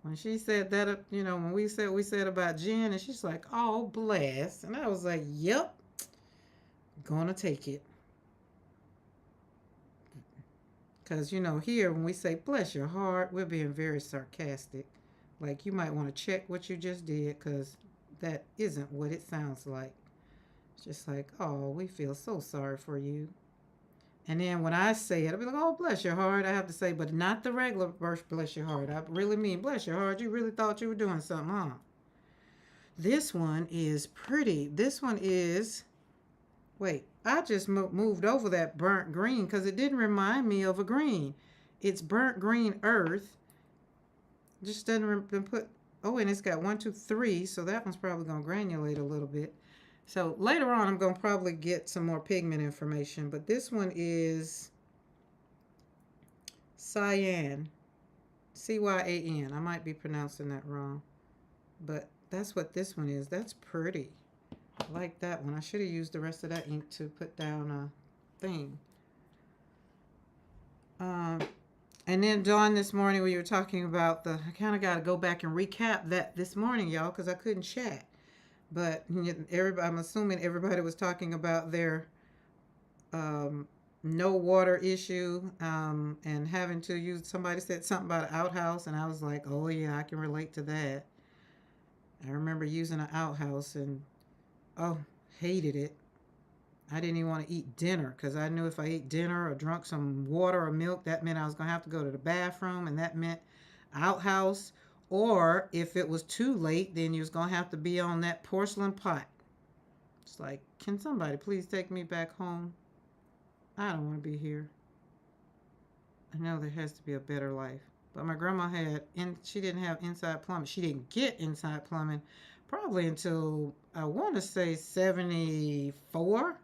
When she said that, when we said about Jen, and she's like, all blessed. And I was like, yep, gonna take it. Because, here when we say bless your heart, we're being very sarcastic. Like, you might want to check what you just did because that isn't what it sounds like. It's just like, oh, we feel so sorry for you. And then when I say it, I'll be like, oh, bless your heart. I have to say, but not the regular verse, bless your heart. I really mean, bless your heart. You really thought you were doing something, huh? This one is pretty. This one is, wait, I just moved over that burnt green because it didn't remind me of a green. It's burnt green earth. Just doesn't put, oh, and it's got 1, 2, 3, so that one's probably going to granulate a little bit. So later on, I'm going to probably get some more pigment information, but this one is cyan, C-Y-A-N. I might be pronouncing that wrong, but that's what this one is. That's pretty. I like that one. I should have used the rest of that ink to put down a thing. And then Dawn this morning, we were talking about I kind of got to go back and recap that this morning, y'all, because I couldn't chat. But everybody, I'm assuming everybody was talking about their um, no water issue and having to use. Somebody said something about an outhouse, and I was like, oh yeah, I can relate to that. I remember using an outhouse and oh, hated it. I didn't even want to eat dinner because I knew if I ate dinner or drunk some water or milk, that meant I was going to have to go to the bathroom, and that meant outhouse. Or if it was too late, then you was going to have to be on that porcelain pot. It's like, can somebody please take me back home? I don't want to be here. I know there has to be a better life. But my grandma she didn't have inside plumbing. She didn't get inside plumbing probably until I want to say 74.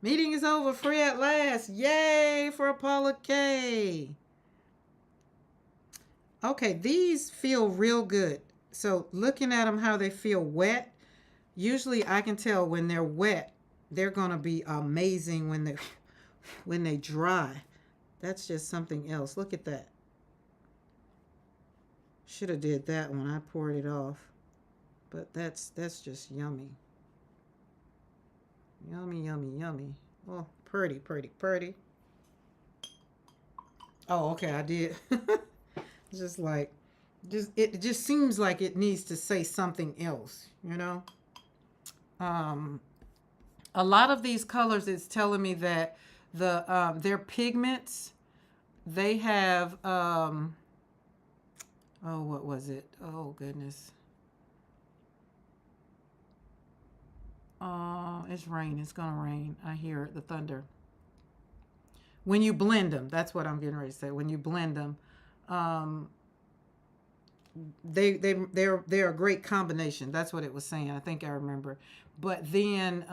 Meeting is over. Free at last. Yay for Paula K. Okay, these feel real good. So looking at them, how they feel wet. Usually I can tell when they're wet, they're going to be amazing when they dry. That's just something else. Look at that. Should have did that when I poured it off. But that's just yummy. Yummy, yummy, yummy. Oh, pretty, pretty, pretty. Oh, okay, I did. Just like, it just seems like it needs to say something else, you know? A lot of these colors, it's telling me that their pigments, they have, oh, what was it? Oh, goodness. It's rain. It's going to rain. I hear it, the thunder. When you blend them, that's what I'm getting ready to say. When you blend them, they're a great combination. That's what it was saying. I think I remember. But then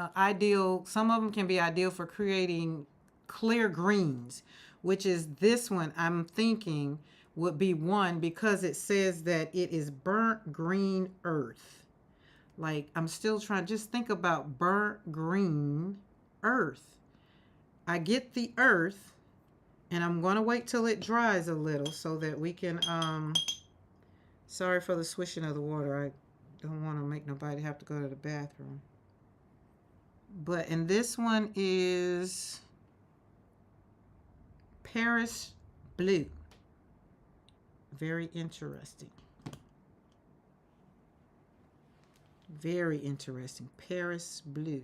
some of them can be ideal for creating clear greens, which is this one I'm thinking would be one because it says that it is burnt green earth. Like, I'm still trying, just think about burnt green earth. I get the earth, and I'm going to wait till it dries a little so that we can, sorry for the swishing of the water. I don't want to make nobody have to go to the bathroom. But, and this one is Paris Blue. Very interesting. Very interesting. Paris Blue.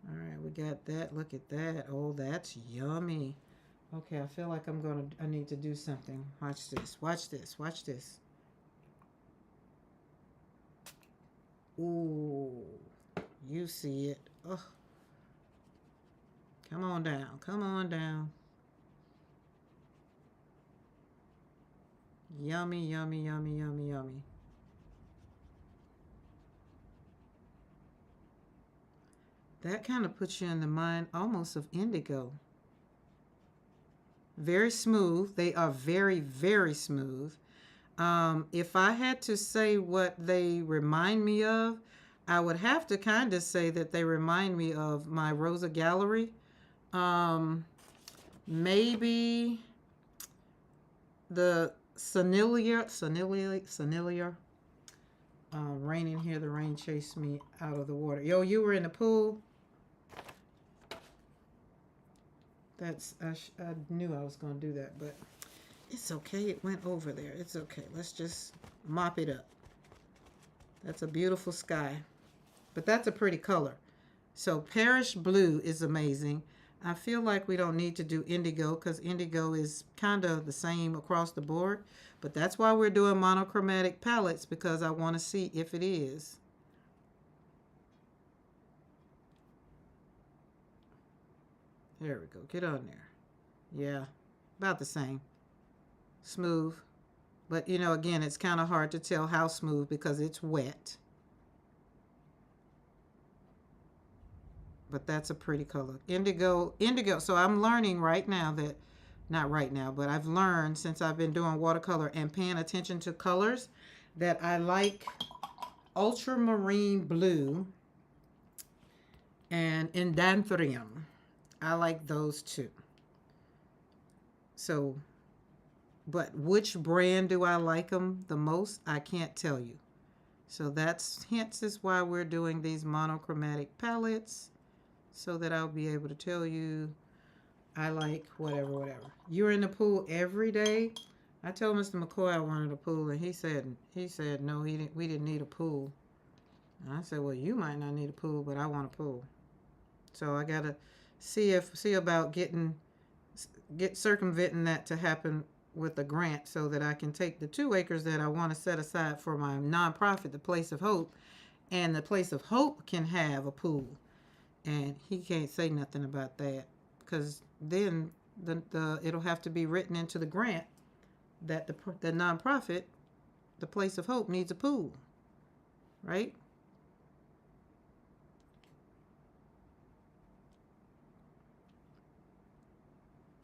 All right, we got that. Look at that. Oh, that's yummy. Okay, I feel like I need to do something. Watch this. Watch this. Watch this. Ooh, you see it. Oh. Come on down. Come on down. Yummy, yummy, yummy, yummy, yummy. That kind of puts you in the mind almost of Indigo. Very smooth. They are very, very smooth. If I had to say what they remind me of, I would have to kind of say that they remind me of my Rosa Gallery. Maybe the Sanilia. Raining here. The rain chased me out of the water. Yo, you were in the pool. I knew I was going to do that, but it's okay. It went over there. It's okay. Let's just mop it up. That's a beautiful sky. But that's a pretty color. So Paris Blue is amazing. I feel like we don't need to do Indigo because Indigo is kind of the same across the board. But that's why we're doing monochromatic palettes, because I want to see if it is. There we go. Get on there. Yeah, about the same. Smooth. But, you know, again, it's kind of hard to tell how smooth because it's wet. But that's a pretty color. Indigo. So I'm learning right now that, not right now, but I've learned since I've been doing watercolor and paying attention to colors that I like ultramarine blue and indanthurium. I like those two. So But which brand do I like them the most? I can't tell you. So that's hence is why we're doing these monochromatic palettes, so that I'll be able to tell you I like whatever. You're in the pool every day. I told Mr. McCoy I wanted a pool, and he said no, we didn't need a pool. And I said, well, you might not need a pool, but I want a pool. So I gotta see about get circumventing that to happen with a grant, so that I can take the 2 acres that I want to set aside for my nonprofit, the Place of Hope, and the Place of Hope can have a pool. And he can't say nothing about that, because then the it'll have to be written into the grant that the nonprofit, the Place of Hope, needs a pool, right?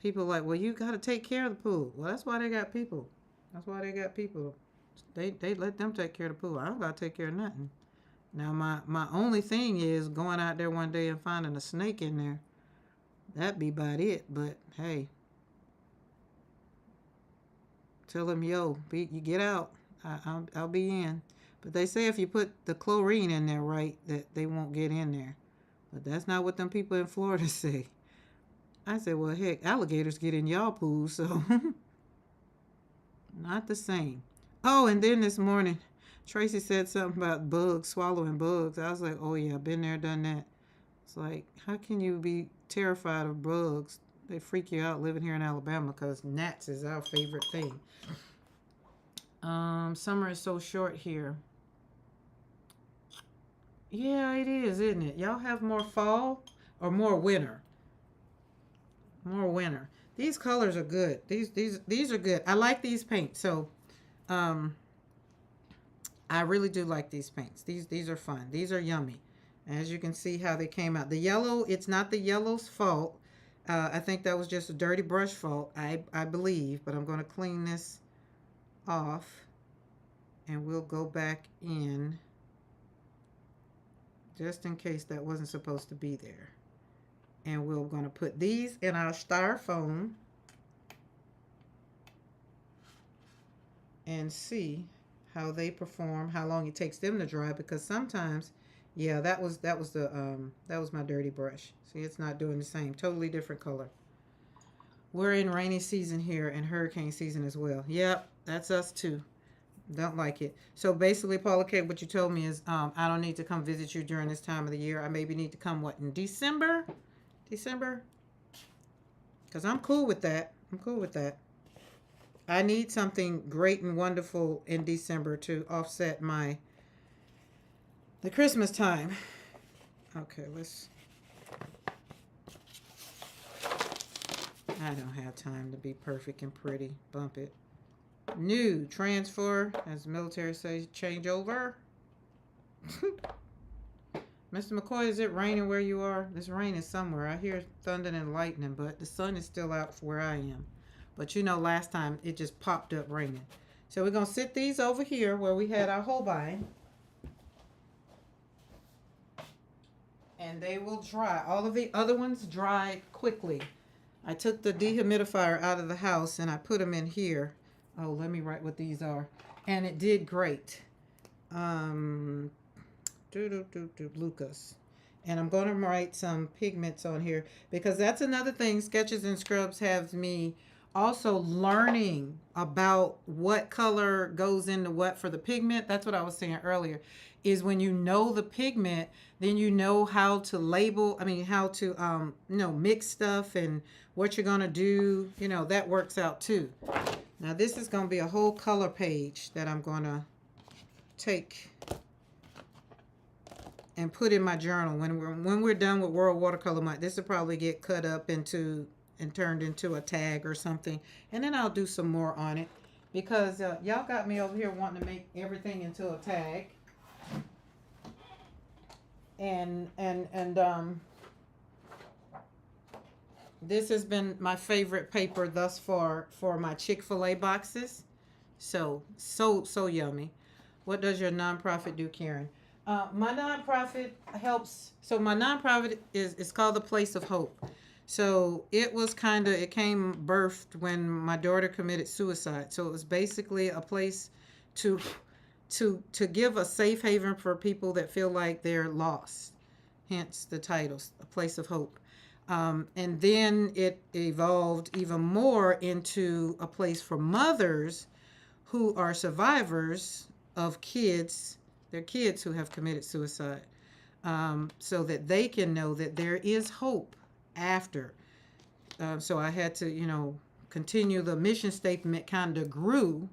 People are like, well, you got to take care of the pool. Well, that's why they got people. That's why they got people. They let them take care of the pool. I don't got to take care of nothing. Now, my only thing is going out there one day and finding a snake in there. That'd be about it. But hey, tell them, yo, you get out. I'll be in. But they say if you put the chlorine in there right, that they won't get in there. But that's not what them people in Florida say. I said, well, heck, alligators get in y'all pools, so not the same. Oh, and then this morning, Tracy said something about bugs, swallowing bugs. I was like, oh, yeah, been there, done that. It's like, how can you be terrified of bugs? They freak you out living here in Alabama, because gnats is our favorite thing. Summer is so short here. Yeah, it is, isn't it? Y'all have more fall or more winter? More winter. These colors are good. These are good. I like these paints. So, um, I really do like these paints. These are fun. These are yummy. As you can see how they came out. The yellow, it's not the yellow's fault. I think that was just a dirty brush fault. I believe, but I'm going to clean this off, and we'll go back in just in case that wasn't supposed to be there. And we're going to put these in our styrofoam and see how they perform, how long it takes them to dry, because sometimes, yeah, that was my dirty brush. See, it's not doing the same. Totally different color. We're in rainy season here and hurricane season as well. Yep, that's us too. Don't like it. So basically, Paula K, what you told me is I don't need to come visit you during this time of the year. I maybe need to come, what, in December? Because I'm cool with that. I need something great and wonderful in December to offset the Christmas time. Okay, I don't have time to be perfect and pretty. Bump it. New transfer, as the military says, change over. Mr. McCoy, is it raining where you are? This rain is somewhere. I hear thunder and lightning, but the sun is still out where I am. But you know, last time it just popped up raining. So we're going to sit these over here where we had our Holbein. And they will dry. All of the other ones dry quickly. I took the dehumidifier out of the house and I put them in here. Oh, let me write what these are. And it did great. Lucas. And I'm going to write some pigments on here, because that's another thing. Sketches and Scrubs has me also learning about what color goes into what for the pigment. That's what I was saying earlier, is when you know the pigment, then you know how to label, how to, mix stuff and what you're going to do. That works out too. Now this is going to be a whole color page that I'm going to take and put in my journal when we're done with World Watercolor Month. This will probably get cut up into and turned into a tag or something, and then I'll do some more on it, because y'all got me over here wanting to make everything into a tag. And this has been my favorite paper thus far for my Chick-fil-A boxes. So yummy. What does your nonprofit do, Karen? My nonprofit helps. So my nonprofit is called the Place of Hope. So it was kind of, it came birthed when my daughter committed suicide. So it was basically a place to to give a safe haven for people that feel like they're lost. Hence the titles, A Place of Hope. And then it evolved even more into a place for mothers who are survivors of kids, their kids who have committed suicide, so that they can know that there is hope after. So I had to, continue. The mission statement kind of grew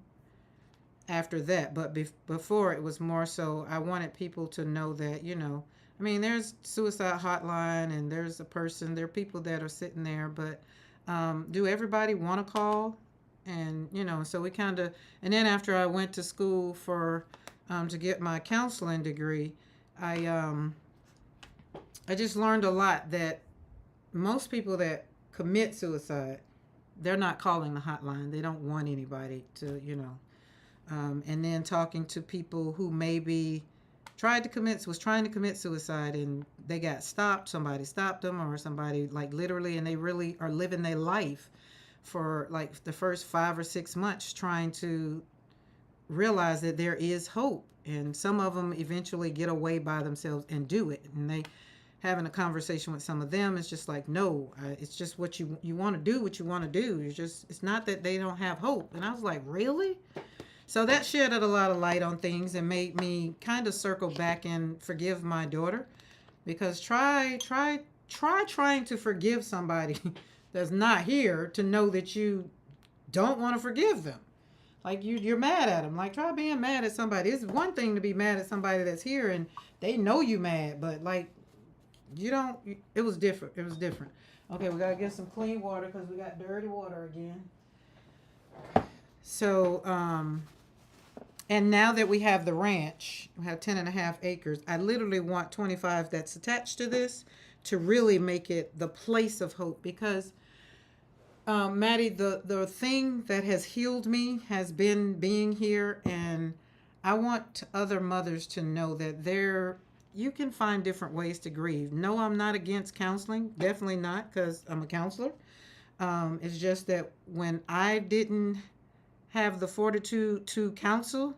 after that, but before it was more so I wanted people to know that, I mean, there's suicide hotline and there's a person, there are people that are sitting there, but do everybody want to call? And, so we kind of, and then after I went to school for, to get my counseling degree, I, I just learned a lot that most people that commit suicide, they're not calling the hotline. They don't want anybody to, and then talking to people who maybe was trying to commit suicide and they got stopped. Somebody stopped them, or somebody, like, literally, and they really are living their life for like the first 5 or 6 months trying to realize that there is hope. And some of them eventually get away by themselves and do it. And they having a conversation with some of them, it's just like, no, it's just what you want to do, what you want to do. It's not that they don't have hope. And I was like, really? So that shedded a lot of light on things and made me kind of circle back and forgive my daughter, because trying to forgive somebody that's not here to know that you don't want to forgive them. Like, you're mad at them. Like, try being mad at somebody. It's one thing to be mad at somebody that's here and they know you mad, but like, you don't. It was different. It was different. Okay, we gotta get some clean water because we got dirty water again. So, and now that we have the ranch, we have 10.5 acres. I literally want 25 that's attached to this to really make it the place of hope, because Maddie, the thing that has healed me has been being here, and I want other mothers to know that you can find different ways to grieve. No, I'm not against counseling, definitely not, because I'm a counselor. It's just that when I didn't have the fortitude to counsel,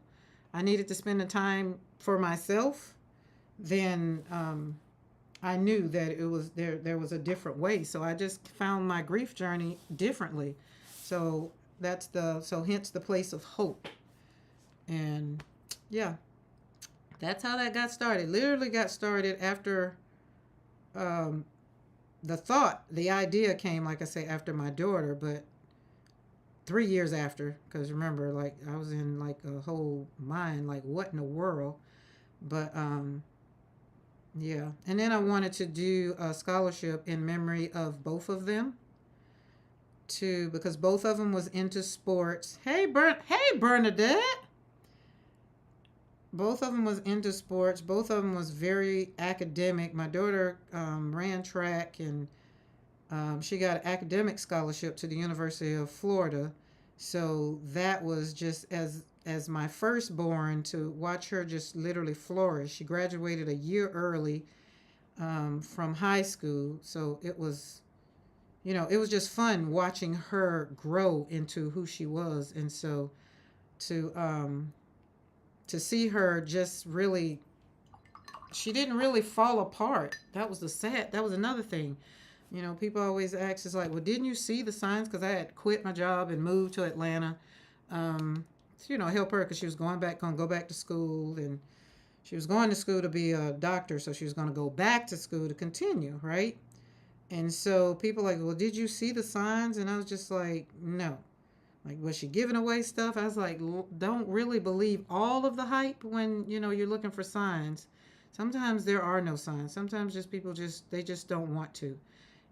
I needed to spend the time for myself. Then I knew that it was there was a different way. So I just found my grief journey differently. So hence the place of hope. And yeah, that's how that got started. Literally got started after the idea came, like I say, after my daughter, but 3 years after, because remember, like, I was in like a whole mind, like, what in the world? But yeah. And then I wanted to do a scholarship in memory of both of them too, because both of them was into sports. Hey Bernadette. Both of them was into sports. Both of them was very academic. My daughter ran track, and she got an academic scholarship to the University of Florida. So that was just as my firstborn, to watch her just literally flourish. She graduated a year early from high school. So it was, it was just fun watching her grow into who she was. And so to see her just really, she didn't really fall apart. That was another thing. People always ask, it's like, well, didn't you see the signs? Because I had quit my job and moved to Atlanta, to, help her, because she was going to go back to school, and she was going to school to be a doctor, so she was going to go back to school to continue, right? And so people like, well, did you see the signs? And I was just like, no. Like, was she giving away stuff? I was like, don't really believe all of the hype when, you're looking for signs. Sometimes there are no signs. Sometimes just people they just don't want to.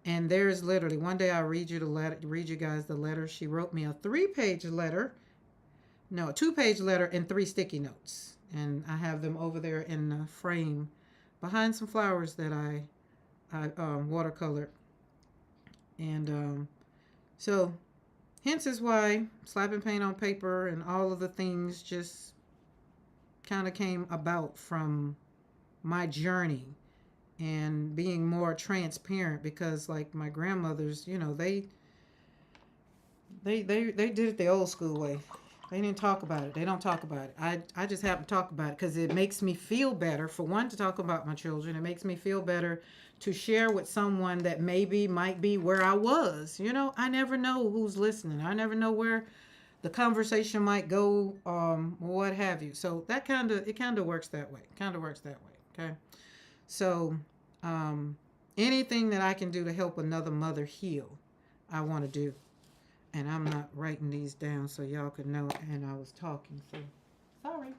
And there's literally, one day I'll read you guys the letter. She wrote me a 2-page letter and 3 sticky notes. And I have them over there in the frame behind some flowers that I watercolored. And so hence is why slapping paint on paper and all of the things just kind of came about from my journey and being more transparent, because like my grandmothers, you know, they did it the old school way. They didn't talk about it. They don't talk about it. I just happen to talk about it because it makes me feel better, for one, to talk about my children. It makes me feel better to share with someone that maybe might be where I was. You know, I never know who's listening. I never know where the conversation might go, what have you. So that kind of works that way. Kind of works that way. Okay. So, anything that I can do to help another mother heal, I want to do. And I'm not writing these down so y'all could know. And I was talking, so sorry.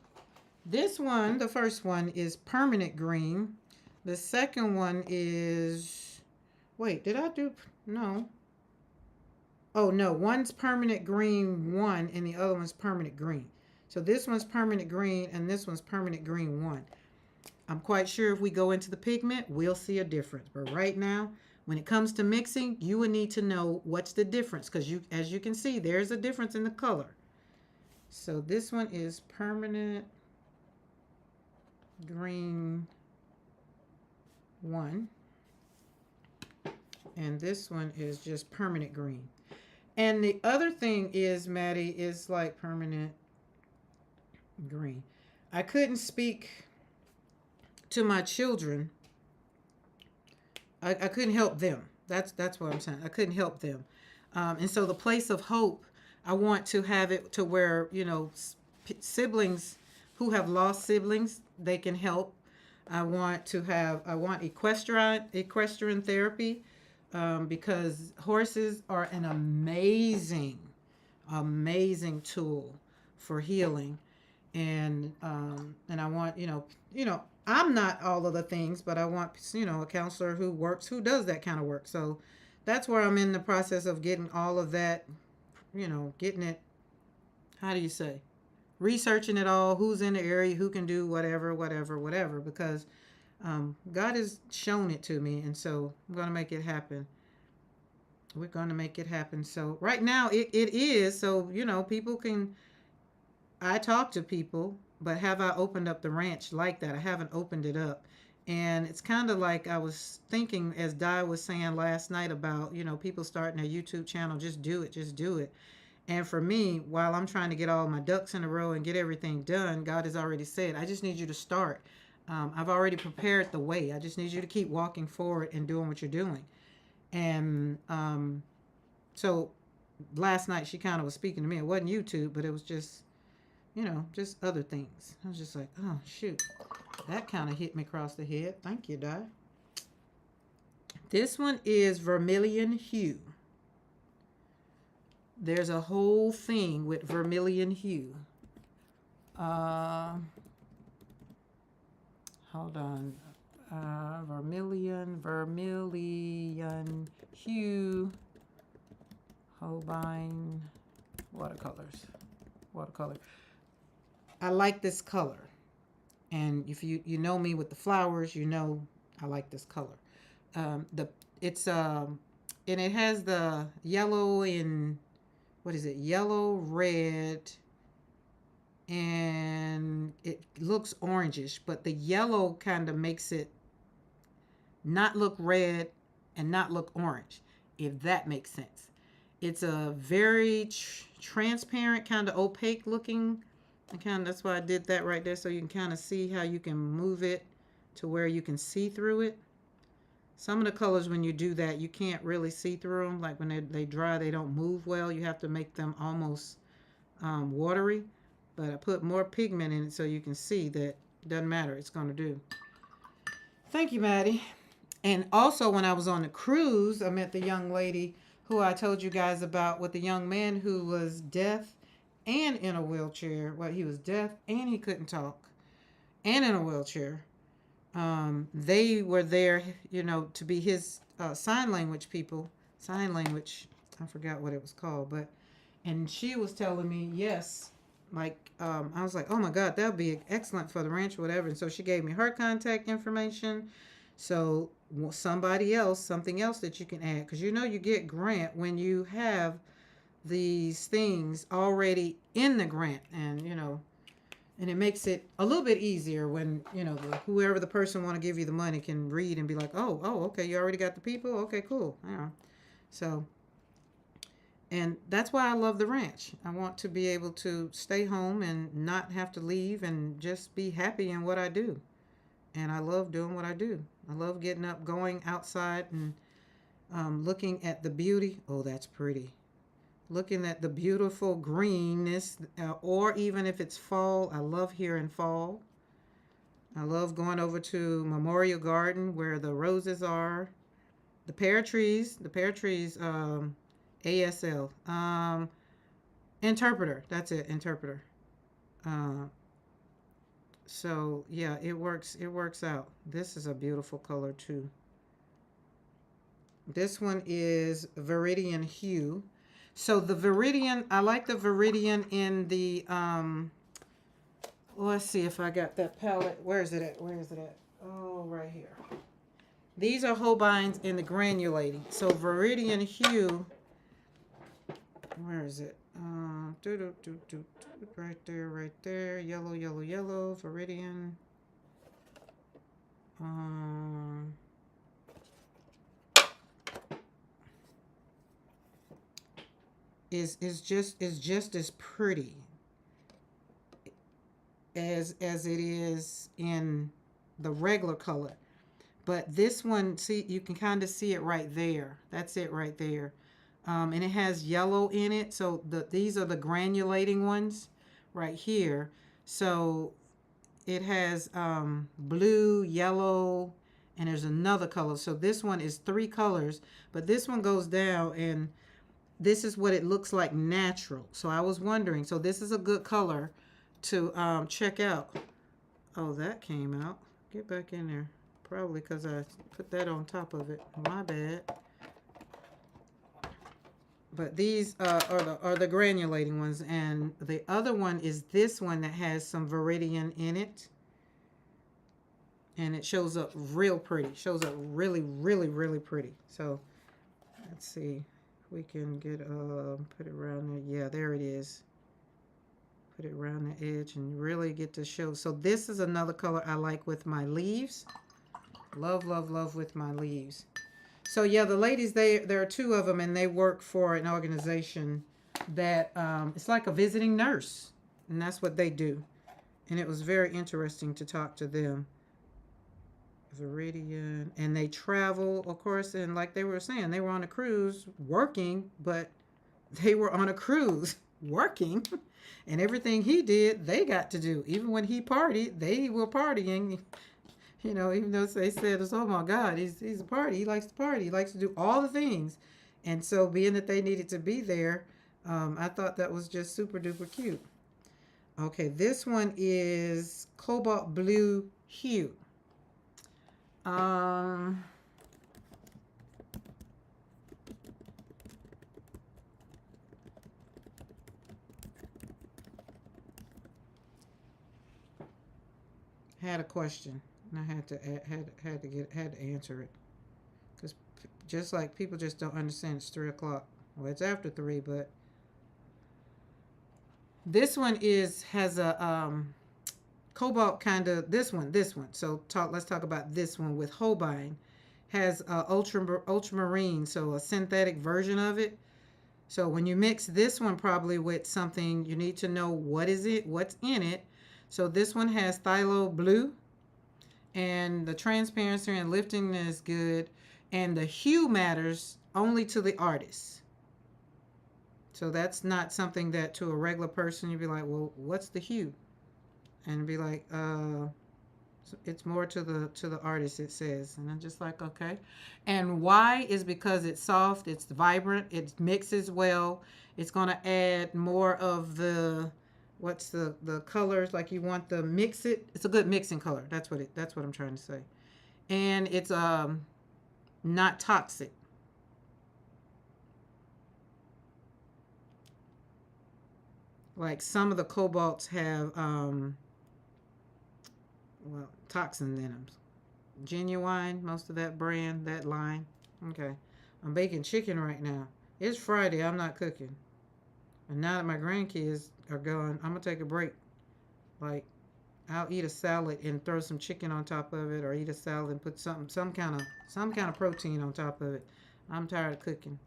This one, the first one, is permanent green. The second one is, wait, did I do, no. Oh, no, one's permanent green 1 and the other one's permanent green. So this one's permanent green and this one's permanent green 1. I'm quite sure if we go into the pigment, we'll see a difference. But right now, when it comes to mixing, you will need to know what's the difference, because as you can see, there's a difference in the color. So this one is permanent green 1. And this one is just permanent green. And the other thing is, Maddie, is like permanent green. I couldn't speak to my children. I couldn't help them. That's what I'm saying. I couldn't help them. And so the place of hope, I want to have it to where, you know, siblings who have lost siblings, they can help. I want equestrian therapy, because horses are an amazing tool for healing. And I want, I'm not all of the things, but I want, a counselor who does that kind of work. So that's where I'm in the process of getting all of that, getting it, how do you say, researching it all, who's in the area, who can do whatever, because God has shown it to me. And so I'm going to make it happen. We're going to make it happen. So right now it is, so, people can, I talk to people, but have I opened up the ranch like that? I haven't opened it up. And it's kind of like I was thinking, as Di was saying last night about, people starting a YouTube channel, just do it. And for me, while I'm trying to get all my ducks in a row and get everything done, God has already said, I just need you to start. I've already prepared the way. I just need you to keep walking forward and doing what you're doing. And so last night she kind of was speaking to me. It wasn't YouTube, but it was just, just other things. I was just like, oh, shoot. That kind of hit me across the head. Thank you, Di. This one is vermilion hue. There's a whole thing with vermilion hue. Hold on. Vermilion hue. Holbein watercolor. I like this color. And if you know me with the flowers, I like this color. And it has the yellow and, what is it? Yellow, red, and it looks orangish, but the yellow kind of makes it not look red and not look orange, if that makes sense. It's a very transparent, kind of opaque looking. And that's why I did that right there, so you can kind of see how you can move it to where you can see through it. Some of the colors, when you do that, you can't really see through them. Like when they dry, they don't move well. You have to make them almost watery. But I put more pigment in it so you can see that it doesn't matter. It's going to do. Thank you, Maddie. And also, when I was on the cruise, I met the young lady who I told you guys about, with the young man who was deaf and in a wheelchair. Well, he was deaf and he couldn't talk and in a wheelchair. They were there, to be his sign language people. Sign language. I forgot what it was called. And she was telling me, yes, like, I was like, oh my God, that would be excellent for the ranch or whatever. And so she gave me her contact information. So something else that you can add. Because you get grant when you have these things already in the grant. And, And it makes it a little bit easier when, you know, whoever the person want to give you the money can read and be like, oh, okay, you already got the people? Okay, cool. Yeah. So, and that's why I love the ranch. I want to be able to stay home and not have to leave and just be happy in what I do. And I love doing what I do. I love getting up, going outside, and looking at the beauty. Oh, that's pretty. Looking at the beautiful greenness, or even if it's fall, I love here in fall. I love going over to Memorial Garden where the roses are, the pear trees, ASL, interpreter. That's it, interpreter. Uh, so yeah, it works. It works out. This is a beautiful color too. This one is Viridian Hue. So the Viridian, I like the Viridian in the let's see if I got that palette. Where is it at? Where is it at? Oh, right here. These are Holbeins in the granulating. So Viridian Hue, where is it? Right there, right there. Yellow, yellow, yellow. Viridian. Is just as pretty as it is in the regular color. But this one, see, you can kind of see it right there. That's it right there. And it has yellow in it. So these are the granulating ones right here. So it has blue, yellow, and there's another color. So this one is 3 colors, but this one goes down and this is what it looks like natural. So I was wondering, so this is a good color to check out. Oh, that came out. Get back in there. Probably because I put that on top of it. My bad. But these are the granulating ones. And the other one is this one that has some Viridian in it. And it shows up real pretty. Shows up really, really, really pretty. So let's see. We can get put it around there. Yeah, there it is. Put it around the edge and really get to show. So this is another color I like with my leaves. Love, love, love with my leaves. So yeah, the ladies, there are 2 of them, and they work for an organization that it's like a visiting nurse, and that's what they do. And it was very interesting to talk to them. Viridian, and they travel, of course, and like they were saying, they were on a cruise working, but they were on a cruise working, and everything he did, they got to do. Even when he partied, they were partying. You know, even though they said, oh my God, he's a party. He likes to party. He likes to do all the things. And so being that they needed to be there, I thought that was just super duper cute. Okay, this one is Cobalt Blue Hue. Had a question, and I had to answer it, because just like people just don't understand it's 3 o'clock. Well, it's after 3, but this one has a cobalt kind of, this one. So let's talk about this one with Holbein. Has ultramarine, so a synthetic version of it. So when you mix this one probably with something, you need to know what's in it. So this one has phthalo blue, and the transparency and lifting is good, and the hue matters only to the artist. So that's not something that to a regular person you'd be like, well, what's the hue? And be like, it's more to the artist, it says. And I'm just like, okay. And why is because it's soft, it's vibrant, it mixes well. It's going to add more of the the colors, like you want the mix it. It's a good mixing color. That's what I'm trying to say. And it's not toxic. Like some of the cobalts have toxin in them. Genuine, most of that brand, that line. Okay. I'm baking chicken right now. It's Friday. I'm not cooking. And now that my grandkids are gone, I'm going to take a break. Like, I'll eat a salad and throw some chicken on top of it, or eat a salad and put some kind of protein on top of it. I'm tired of cooking.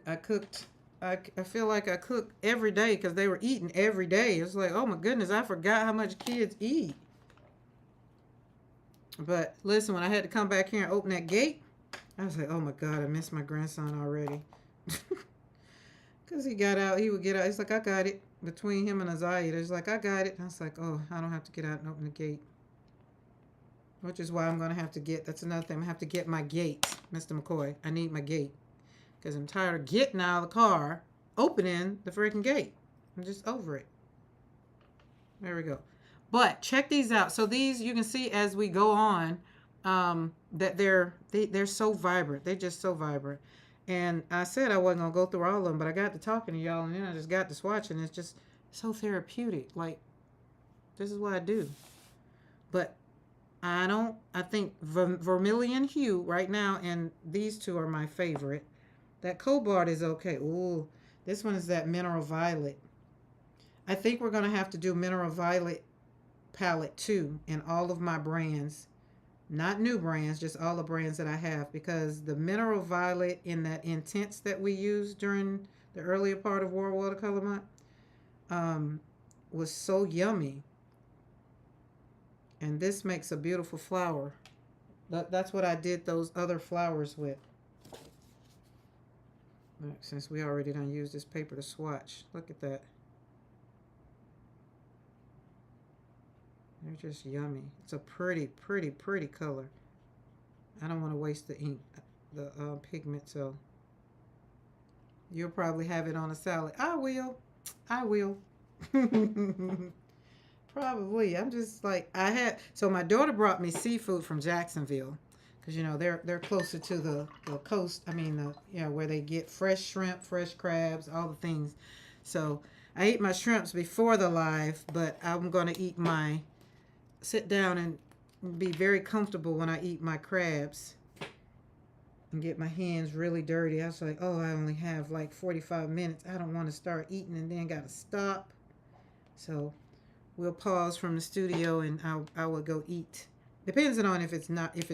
I cooked. I feel like I cooked every day because they were eating every day. It's like, oh my goodness, I forgot how much kids eat. But listen, when I had to come back here and open that gate, I was like, oh my God, I miss my grandson already. Because he got out, he would get out. He's like, I got it. Between him and Isaiah, he's like, I got it. And I was like, oh, I don't have to get out and open the gate. Which is why I'm going to have to get, that's another thing, I'm going to have to get my gate, Mr. McCoy. I need my gate. Because I'm tired of getting out of the car, opening the freaking gate. I'm just over it. There we go. But check these out. So these, you can see as we go on, that they're so vibrant. They're just so vibrant. And I said I wasn't gonna go through all of them, but I got to talking to y'all, and then I just got to swatching. It's just so therapeutic. Like, this is what I do. But I think vermilion hue right now, and these two are my favorite. That cobalt is okay. Ooh, this one is that mineral violet. I think we're gonna have to do mineral violet palette too in all of my brands. Not new brands, just all the brands that I have, because the mineral violet in that intense that we used during the earlier part of World Watercolor Month was so yummy. And this makes a beautiful flower. That's what I did those other flowers with. Since we already done used this paper to swatch. Look at that. They're just yummy. It's a pretty, pretty, pretty color. I don't want to waste the ink, the pigment, so you'll probably have it on a salad. I will. Probably. I'm just like, so my daughter brought me seafood from Jacksonville, because they're closer to the coast. I mean, where they get fresh shrimp, fresh crabs, all the things. So I ate my shrimps before the live, but I'm gonna sit down and be very comfortable when I eat my crabs and get my hands really dirty. I was like, oh, I only have like 45 minutes. I don't want to start eating and then got to stop. So we'll pause from the studio and I will go eat. Depends on if it's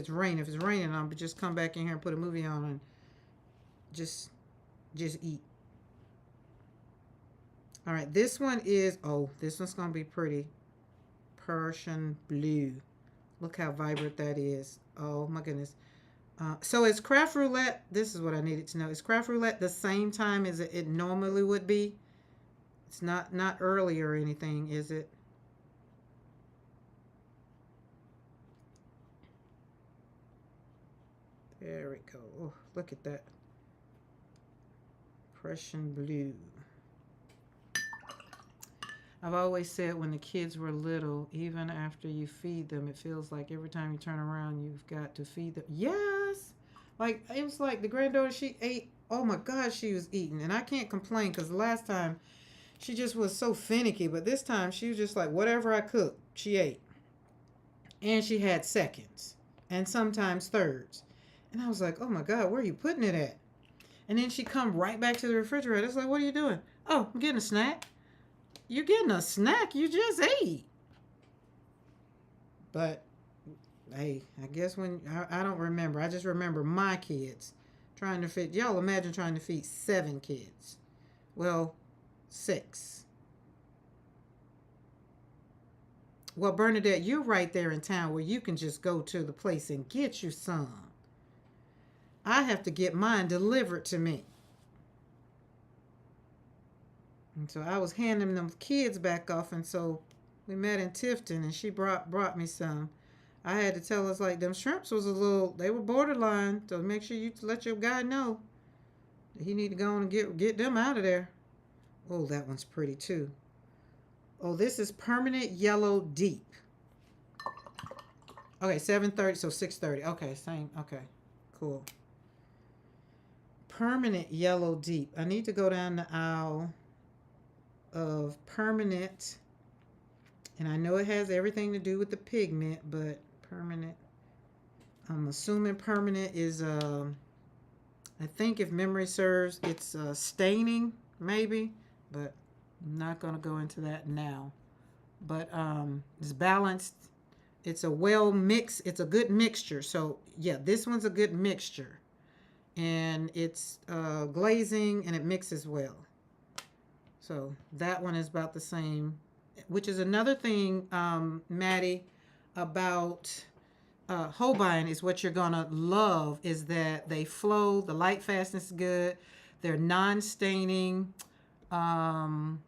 raining. If it's raining, I'll just come back in here and put a movie on and just eat. All right, this one's going to be pretty. Persian blue. Look how vibrant that is. Oh my goodness. So is craft roulette, this is what I needed to know. Is craft roulette the same time as it normally would be? It's not early or anything, is it? There we go. Oh, look at that. Persian blue. I've always said when the kids were little, even after you feed them, it feels like every time you turn around, you've got to feed them. Yes! Like, it was like the granddaughter, she ate. Oh my God, she was eating. And I can't complain because the last time she just was so finicky. But this time she was just like, whatever I cooked, she ate. And she had seconds and sometimes thirds. And I was like, oh my God, where are you putting it at? And then she come right back to the refrigerator. It's like, what are you doing? Oh, I'm getting a snack. You're getting a snack you just ate. But, hey, I guess when, I don't remember. I just remember my kids trying to feed, y'all imagine trying to feed 7 kids. Well, 6. Well, Bernadette, you're right there in town where you can just go to the place and get you some. I have to get mine delivered to me. And so I was handing them kids back off, and so we met in Tifton, and she brought me some. I had to tell us, like, them shrimps was they were borderline, so make sure you let your guy know that he need to go on and get them out of there. Oh, that one's pretty too. Oh, this is Permanent Yellow Deep. Okay, 7:30, so 6:30. Okay, same. Okay, cool. Permanent Yellow Deep. I need to go down the aisle of permanent, and I know it has everything to do with the pigment, but permanent, I'm assuming permanent is I think if memory serves, it's staining maybe, but I'm not going to go into that now. But it's balanced. It's a well mix. It's a good mixture. So yeah, this one's a good mixture, and it's glazing and it mixes well. So that one is about the same, which is another thing, Maddie, about Holbein is what you're gonna love is that they flow. The light fastness is good. They're non-staining. Um,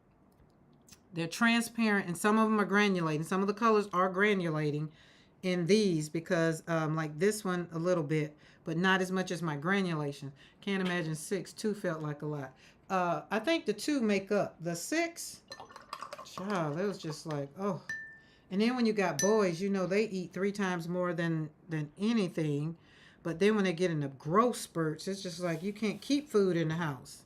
they're transparent, and some of them are granulating. Some of the colors are granulating in these because, like this one, a little bit, but not as much as my granulation. Can't imagine 6. 2 felt like a lot. I think the 2 make up the 6. Child, it was just like, oh. And then when you got boys, you know they eat 3 times more than anything. But then when they get into growth spurts, it's just like you can't keep food in the house.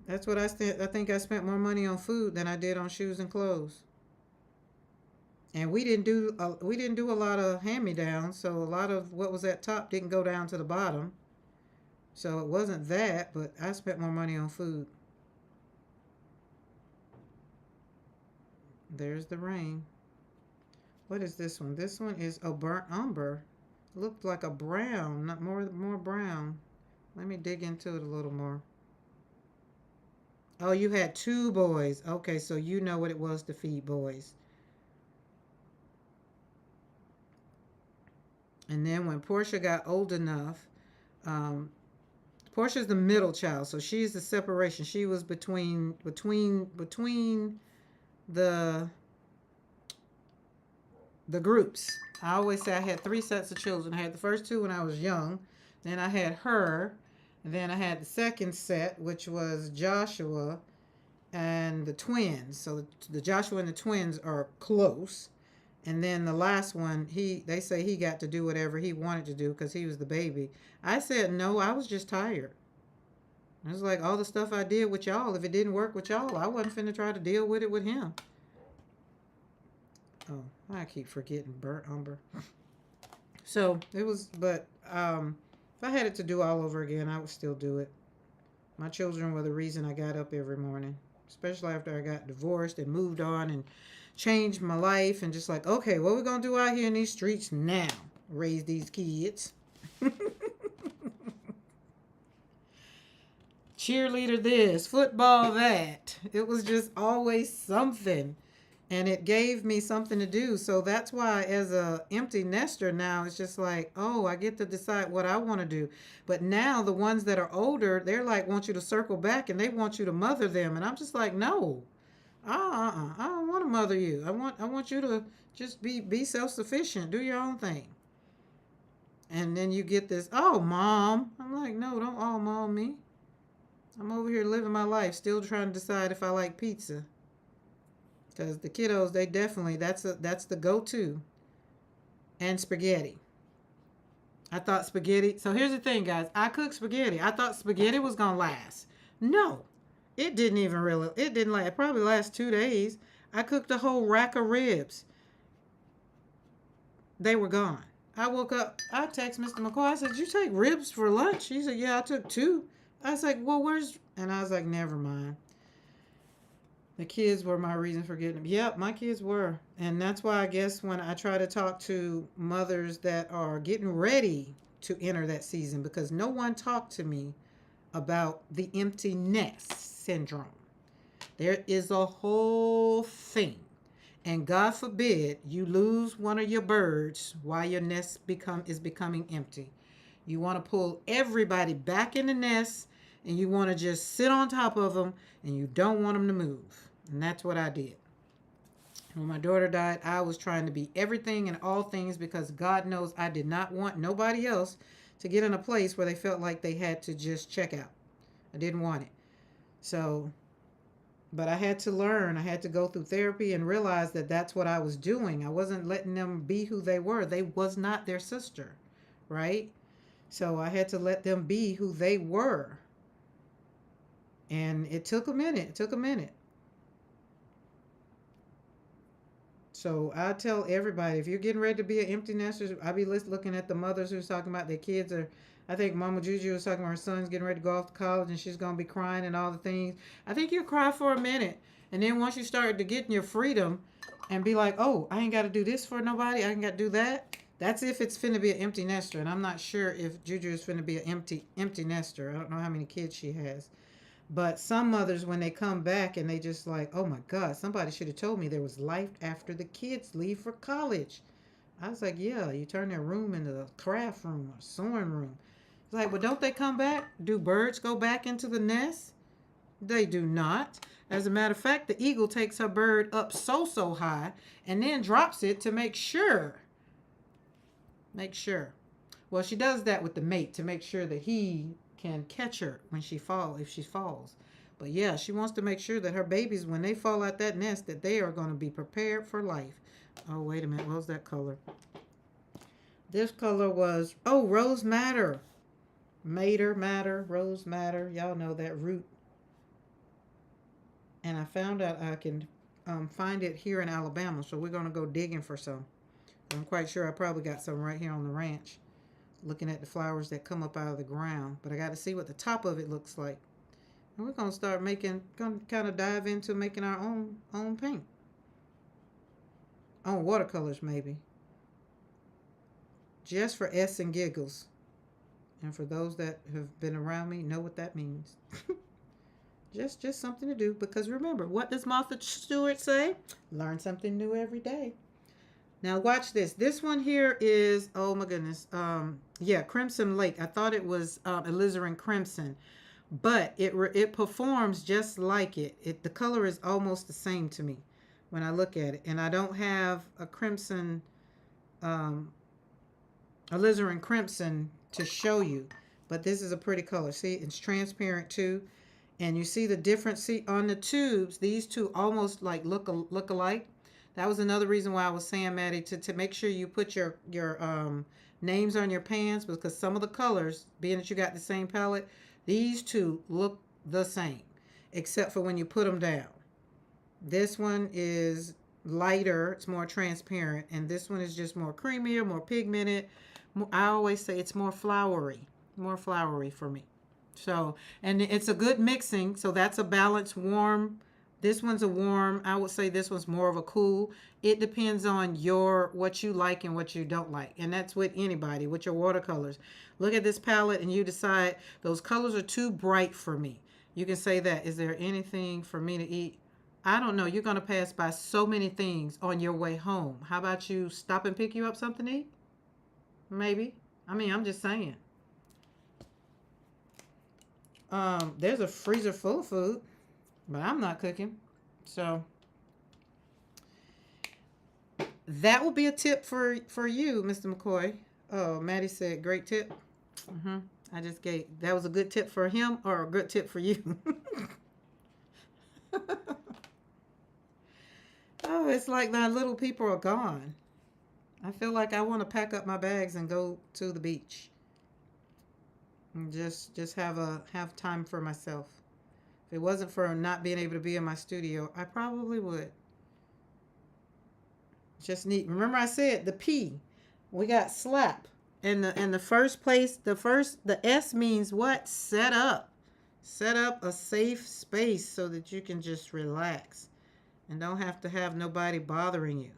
That's what I think I spent more money on food than I did on shoes and clothes. And we didn't do a lot of hand-me-downs, so a lot of what was at top didn't go down to the bottom. So it wasn't that, but I spent more money on food. There's the rain. What is this one? This one is a burnt umber. Looked like a brown, not more brown. Let me dig into it a little more. Oh, you had 2 boys. Okay, so you know what it was to feed boys. And then when Portia got old enough, Portia's the middle child, so she's the separation. She was between the groups. I always say I had 3 sets of children. I had the first 2 when I was young. Then I had her. And then I had the second set, which was Joshua and the twins. So the Joshua and the twins are close. And then the last one, they say he got to do whatever he wanted to do because he was the baby. I said, no, I was just tired. It was like all the stuff I did with y'all. If it didn't work with y'all, I wasn't finna try to deal with it with him. Oh, I keep forgetting burnt umber. So it was, but if I had it to do all over again, I would still do it. My children were the reason I got up every morning, especially after I got divorced and moved on and changed my life and just like, okay, what we gonna do out here in these streets now? Raise these kids. Cheerleader this, football that. It was just always something. And it gave me something to do. So that's why as a empty nester now, it's just like, oh, I get to decide what I want to do. But now the ones that are older, they're like, want you to circle back and they want you to mother them. And I'm just like, no, I don't want to mother you. I want you to just be self-sufficient. Do your own thing. And then you get this, oh, mom. I'm like, no, don't all mom me. I'm over here living my life, still trying to decide if I like pizza. Because the kiddos, they definitely, that's the go-to. And spaghetti. I thought spaghetti, so here's the thing, guys. I cooked spaghetti. I thought spaghetti was going to last. No, it didn't last. It probably last 2 days. I cooked a whole rack of ribs. They were gone. I woke up, I texted Mr. McCoy. I said, did you take ribs for lunch? He said, yeah, I took 2. I was like, well, and I was like, never mind. The kids were my reason for getting them. Yep, my kids were. And that's why I guess when I try to talk to mothers that are getting ready to enter that season, because no one talked to me about the empty nest syndrome. There is a whole thing. And God forbid you lose one of your birds while your nest is becoming empty. You want to pull everybody back in the nest and you want to just sit on top of them and you don't want them to move. And that's what I did. When my daughter died, I was trying to be everything and all things because God knows I did not want nobody else to get in a place where they felt like they had to just check out. I didn't want it. So, but I had to learn. I had to go through therapy and realize that that's what I was doing. I wasn't letting them be who they were. They was not their sister, right? So I had to let them be who they were. And it took a minute. So I tell everybody, if you're getting ready to be an empty nester, I be looking at the mothers who's talking about their kids are. I think Mama Juju was talking about her son's getting ready to go off to college and she's gonna be crying and all the things. I think you'll cry for a minute, and then once you start to get in your freedom, and be like, oh, I ain't got to do this for nobody. I ain't got to do that. That's if it's finna be an empty nester, and I'm not sure if Juju is finna be an empty nester. I don't know how many kids she has. But some mothers, when they come back and they just like, oh my God, somebody should have told me there was life after the kids leave for college. I was like, yeah, you turn their room into a craft room or sewing room. It's like, well, don't they come back? Do birds go back into the nest? They do not. As a matter of fact, the eagle takes her bird up so high and then drops it to make sure. Make sure. Well, she does that with the mate to make sure that he can catch her when she if she falls. But yeah, she wants to make sure that her babies, when they fall out that nest, that they are going to be prepared for life. Oh, wait a minute. What was that color? This color was, oh, rose madder. Madder, rose madder. Y'all know that root. And I found out I can find it here in Alabama. So we're going to go digging for some. I'm quite sure I probably got some right here on the ranch. Looking at the flowers that come up out of the ground. But I got to see what the top of it looks like. And we're going to start making, going to kind of dive into making our own paint. Own watercolors maybe. Just for S and giggles. And for those that have been around me, know what that means. Just something to do. Because remember, what does Martha Stewart say? Learn something new every day. Now watch this. This one here is, oh my goodness. Yeah, Crimson Lake. I thought it was alizarin crimson. But it performs just like it. The color is almost the same to me when I look at it. And I don't have a crimson, alizarin crimson to show you. But this is a pretty color. See, it's transparent too. And you see the difference. See, on the tubes, these two almost like look alike. That was another reason why I was saying, Maddie, to make sure you put your names on your pans, because some of the colors, being that you got the same palette, these two look the same, except for when you put them down. This one is lighter, it's more transparent, and this one is just more creamier, more pigmented. I always say it's more flowery for me. So, and it's a good mixing, so that's a balanced warm. This one's a warm. I would say this one's more of a cool. It depends on what you like and what you don't like. And that's with anybody, with your watercolors. Look at this palette and you decide those colors are too bright for me. You can say that. Is there anything for me to eat? I don't know. You're going to pass by so many things on your way home. How about you stop and pick you up something to eat? Maybe. I mean, I'm just saying. There's a freezer full of food. But I'm not cooking. So that will be a tip for you, Mr. McCoy. Oh, Maddie said, great tip. I just gave, that was a good tip for him or a good tip for you. Oh, it's like my little people are gone. I feel like I want to pack up my bags and go to the beach. And just have time for myself. If it wasn't for not being able to be in my studio, I probably would. Just neat. Remember I said the P. We got slap. And the first place, the S means what? Set up. Set up a safe space so that you can just relax. And don't have to have nobody bothering you.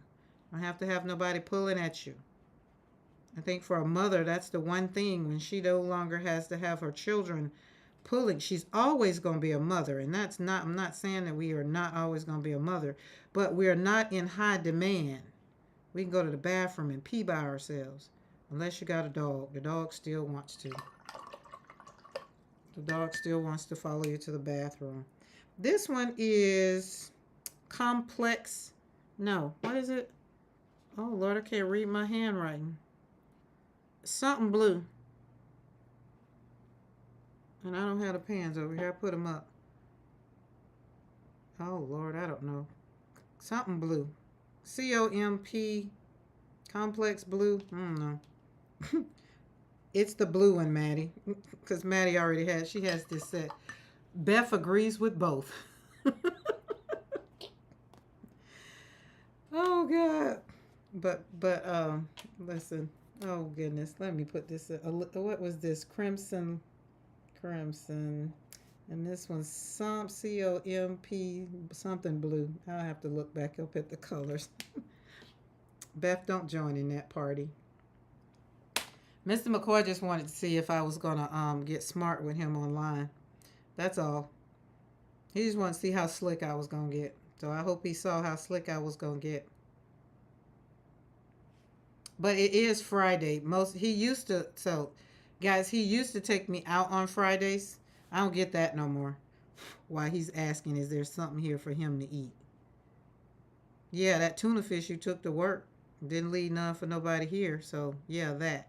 Don't have to have nobody pulling at you. I think for a mother, that's the one thing when she no longer has to have her children pulling. She's always going to be a mother, and that's not, I'm not saying that we are not always going to be a mother, but we are not in high demand. We can go to the bathroom and pee by ourselves, unless you got a dog. The dog still wants to. The dog still wants to follow you to the bathroom. This one is complex. No, what is it? Oh Lord, I can't read my handwriting. Something blue. And I don't have the pans over here. I put them up. Oh, Lord, I don't know. Something blue. C-O-M-P. Complex blue. I don't know. It's the blue one, Maddie. Because Maddie already has. She has this set. Beth agrees with both. Oh God. But listen. Oh goodness. Let me put this. What was this? Crimson. And this one's some COMP something blue. I'll have to look back up at the colors. Beth, don't join in that party. Mr. McCoy just wanted to see if I was gonna get smart with him online. That's all. He just wanted to see how slick I was gonna get. So I hope he saw how slick I was gonna get. But it is Friday. He used to, so guys, he used to take me out on Fridays. I don't get that no more. Why he's asking, is there something here for him to eat? Yeah, that tuna fish you took to work didn't leave none for nobody here. So yeah, that.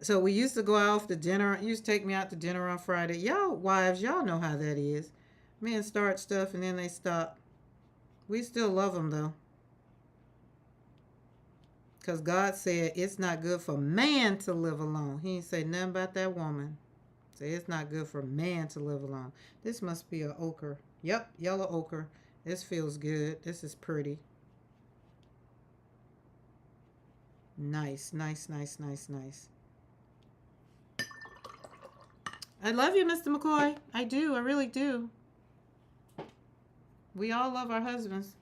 So we used to go out to dinner. He used to take me out to dinner on Friday. Y'all wives, y'all know how that is. Men start stuff and then they stop. We still love them though. Because God said it's not good for man to live alone. He didn't say nothing about that woman. Say it's not good for man to live alone. This must be a ochre. Yep, yellow ochre. This feels good. This is pretty. Nice, nice, nice, nice, nice. I love you, Mr. McCoy. I do. I really do. We all love our husbands.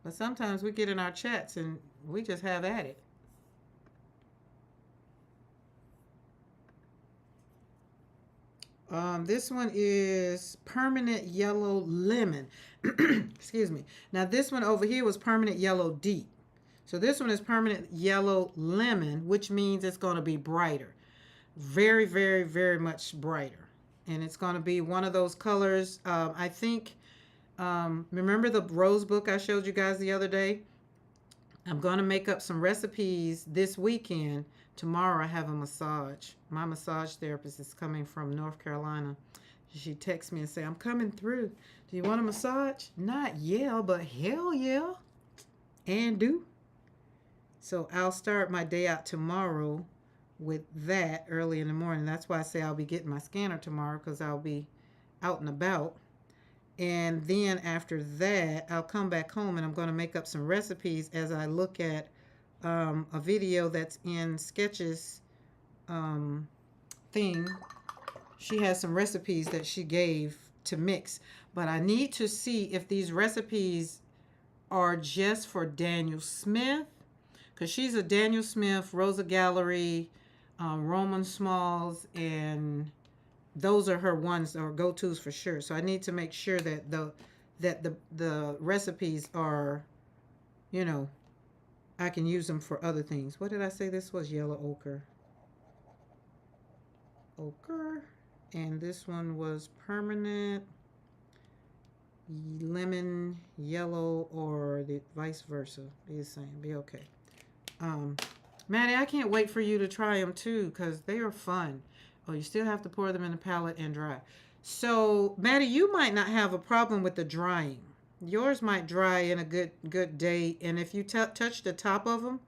But sometimes we get in our chats and we just have at it. This one is permanent yellow lemon. Excuse me. Now this one over here was permanent yellow deep. So this one is permanent yellow lemon, which means it's going to be brighter. Very, very, very much brighter. And it's going to be one of those colors. I think, remember the rose book I showed you guys the other day? I'm going to make up some recipes this weekend. Tomorrow I have a massage. My massage therapist is coming from North Carolina. She texts me and say, I'm coming through. Do you want a massage? Not yeah, but hell yeah. And do. So I'll start my day out tomorrow with that early in the morning. That's why I say I'll be getting my scanner tomorrow, because I'll be out and about. And then after that, I'll come back home and I'm going to make up some recipes as I look at a video that's in Sketches thing. She has some recipes that she gave to mix. But I need to see if these recipes are just for Daniel Smith, because she's a Daniel Smith, Rosa Gallery, Roman Smalls, and those are her ones or go-tos for sure. So I need to make sure that the recipes are, you know, I can use them for other things. What did I say this was? Yellow ochre. Ochre. And this one was permanent lemon yellow, or the vice versa. Be the same. Be okay. Maddie, I can't wait for you to try them too, because they are fun. Oh, you still have to pour them in the palette and dry. So, Maddie, you might not have a problem with the drying. Yours might dry in a good day. And if you touch the top of them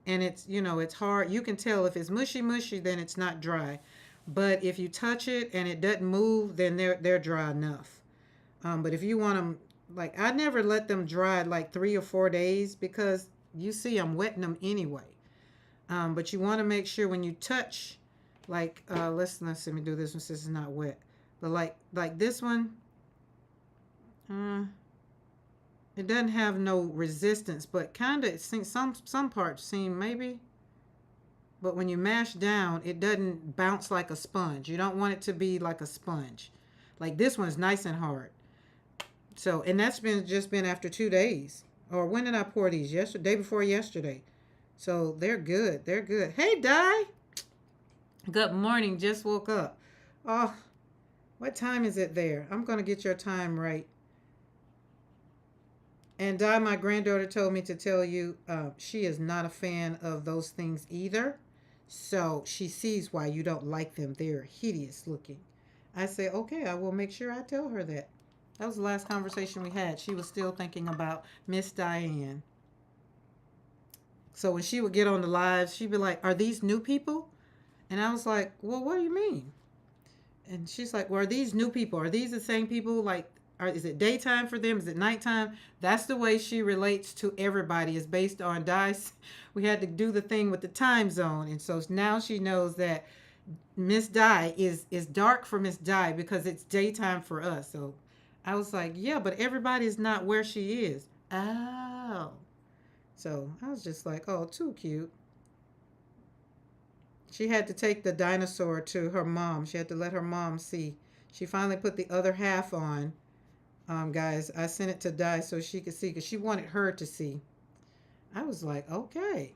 and it's, you know, it's hard, you can tell if it's mushy, then it's not dry. But if you touch it and it doesn't move, then they're dry enough. But if you want them, like, I never let them dry like 3 or 4 days, because you see I'm wetting them anyway. But you want to make sure when you touch, like, let's let me do this one since it's not wet. But like this one, it doesn't have no resistance, but kind of some parts seem maybe. But when you mash down, it doesn't bounce like a sponge. You don't want it to be like a sponge. Like this one's nice and hard. So, and that's just been after 2 days. Or when did I pour these? Yesterday, day before yesterday. So they're good. They're good. Hey, Di. Good morning. Just woke up. Oh, what time is it there? I'm going to get your time right. And Di, my granddaughter told me to tell you she is not a fan of those things either. So she sees why you don't like them. They're hideous looking. I say, okay, I will make sure I tell her that. That was the last conversation we had. She was still thinking about Miss Diane. So when she would get on the lives, she'd be like, are these new people? And I was like, well, what do you mean? And she's like, well, are these new people? Are these the same people? Like, or is it daytime for them? Is it nighttime? That's the way she relates to everybody, is based on dice. We had to do the thing with the time zone. And so now she knows that Miss Di is dark for Miss Di because it's daytime for us. So I was like, yeah, but everybody's not where she is. Oh. So I was just like, oh, too cute. She had to take the dinosaur to her mom. She had to let her mom see. She finally put the other half on. Guys, I sent it to Di so she could see because she wanted her to see. I was like, okay.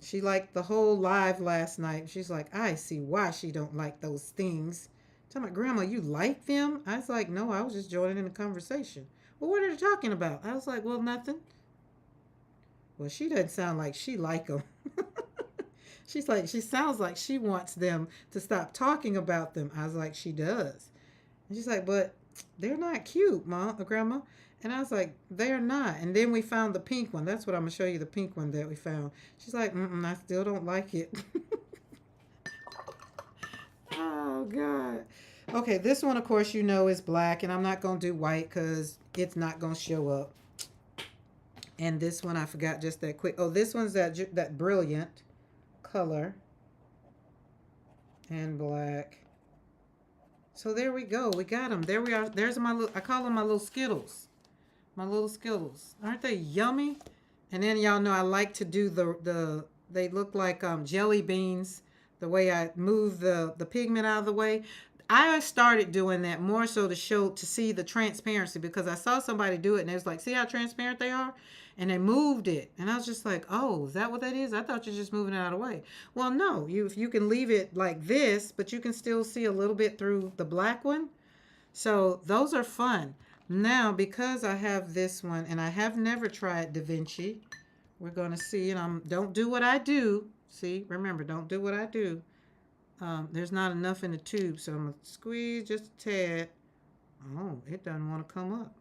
She liked the whole live last night. She's like, I see why she don't like those things. Tell my grandma, you like them? I was like, no, I was just joining in the conversation. Well, what are they talking about? I was like, well, nothing. Well, she doesn't sound like she like them. She's like, she sounds like she wants them to stop talking about them. I was like, she does. And she's like, but they're not cute, Mom, Grandma. And I was like, they're not. And then we found the pink one. That's what I'm going to show you, the pink one that we found. She's like, I still don't like it. Oh, God. Okay, this one, of course, you know is black. And I'm not going to do white because it's not going to show up. And this one, I forgot just that quick. Oh, this one's that brilliant color. And black. So there we go. We got them. There we are. There's my little, I call them my little Skittles. My little Skittles. Aren't they yummy? And then y'all know I like to do they look like jelly beans. The way I move the pigment out of the way. I started doing that more so to see the transparency because I saw somebody do it and it was like, see how transparent they are? And they moved it. And I was just like, oh, is that what that is? I thought you're just moving it out of the way. Well, no, if you can leave it like this, but you can still see a little bit through the black one. So those are fun. Now, because I have this one and I have never tried Da Vinci, we're going to see, and don't do what I do. See, remember, don't do what I do. There's not enough in the tube, so I'm going to squeeze just a tad. Oh, it doesn't want to come up.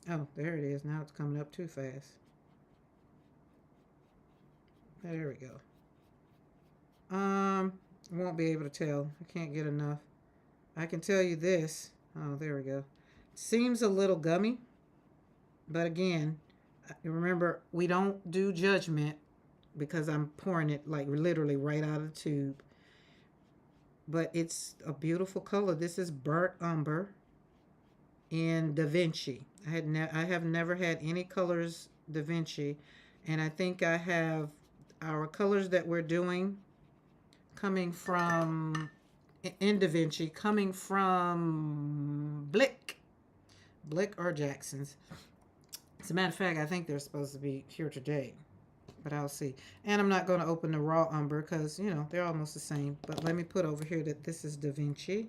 Oh, there it is. Now it's coming up too fast. There we go. Won't be able to tell. I can't get enough. I can tell you this. Oh, there we go. Seems a little gummy, but again, remember, we don't do judgment because I'm pouring it like literally right out of the tube. But it's a beautiful color. This is burnt umber in Da Vinci. I have never had any colors Da Vinci, and I think I have our colors that we're doing coming from in Da Vinci, coming from Blick or Jackson's. As a matter of fact, I think they're supposed to be here today, but I'll see. And I'm not going to open the raw umber because, you know, they're almost the same. But let me put over here that this is Da Vinci.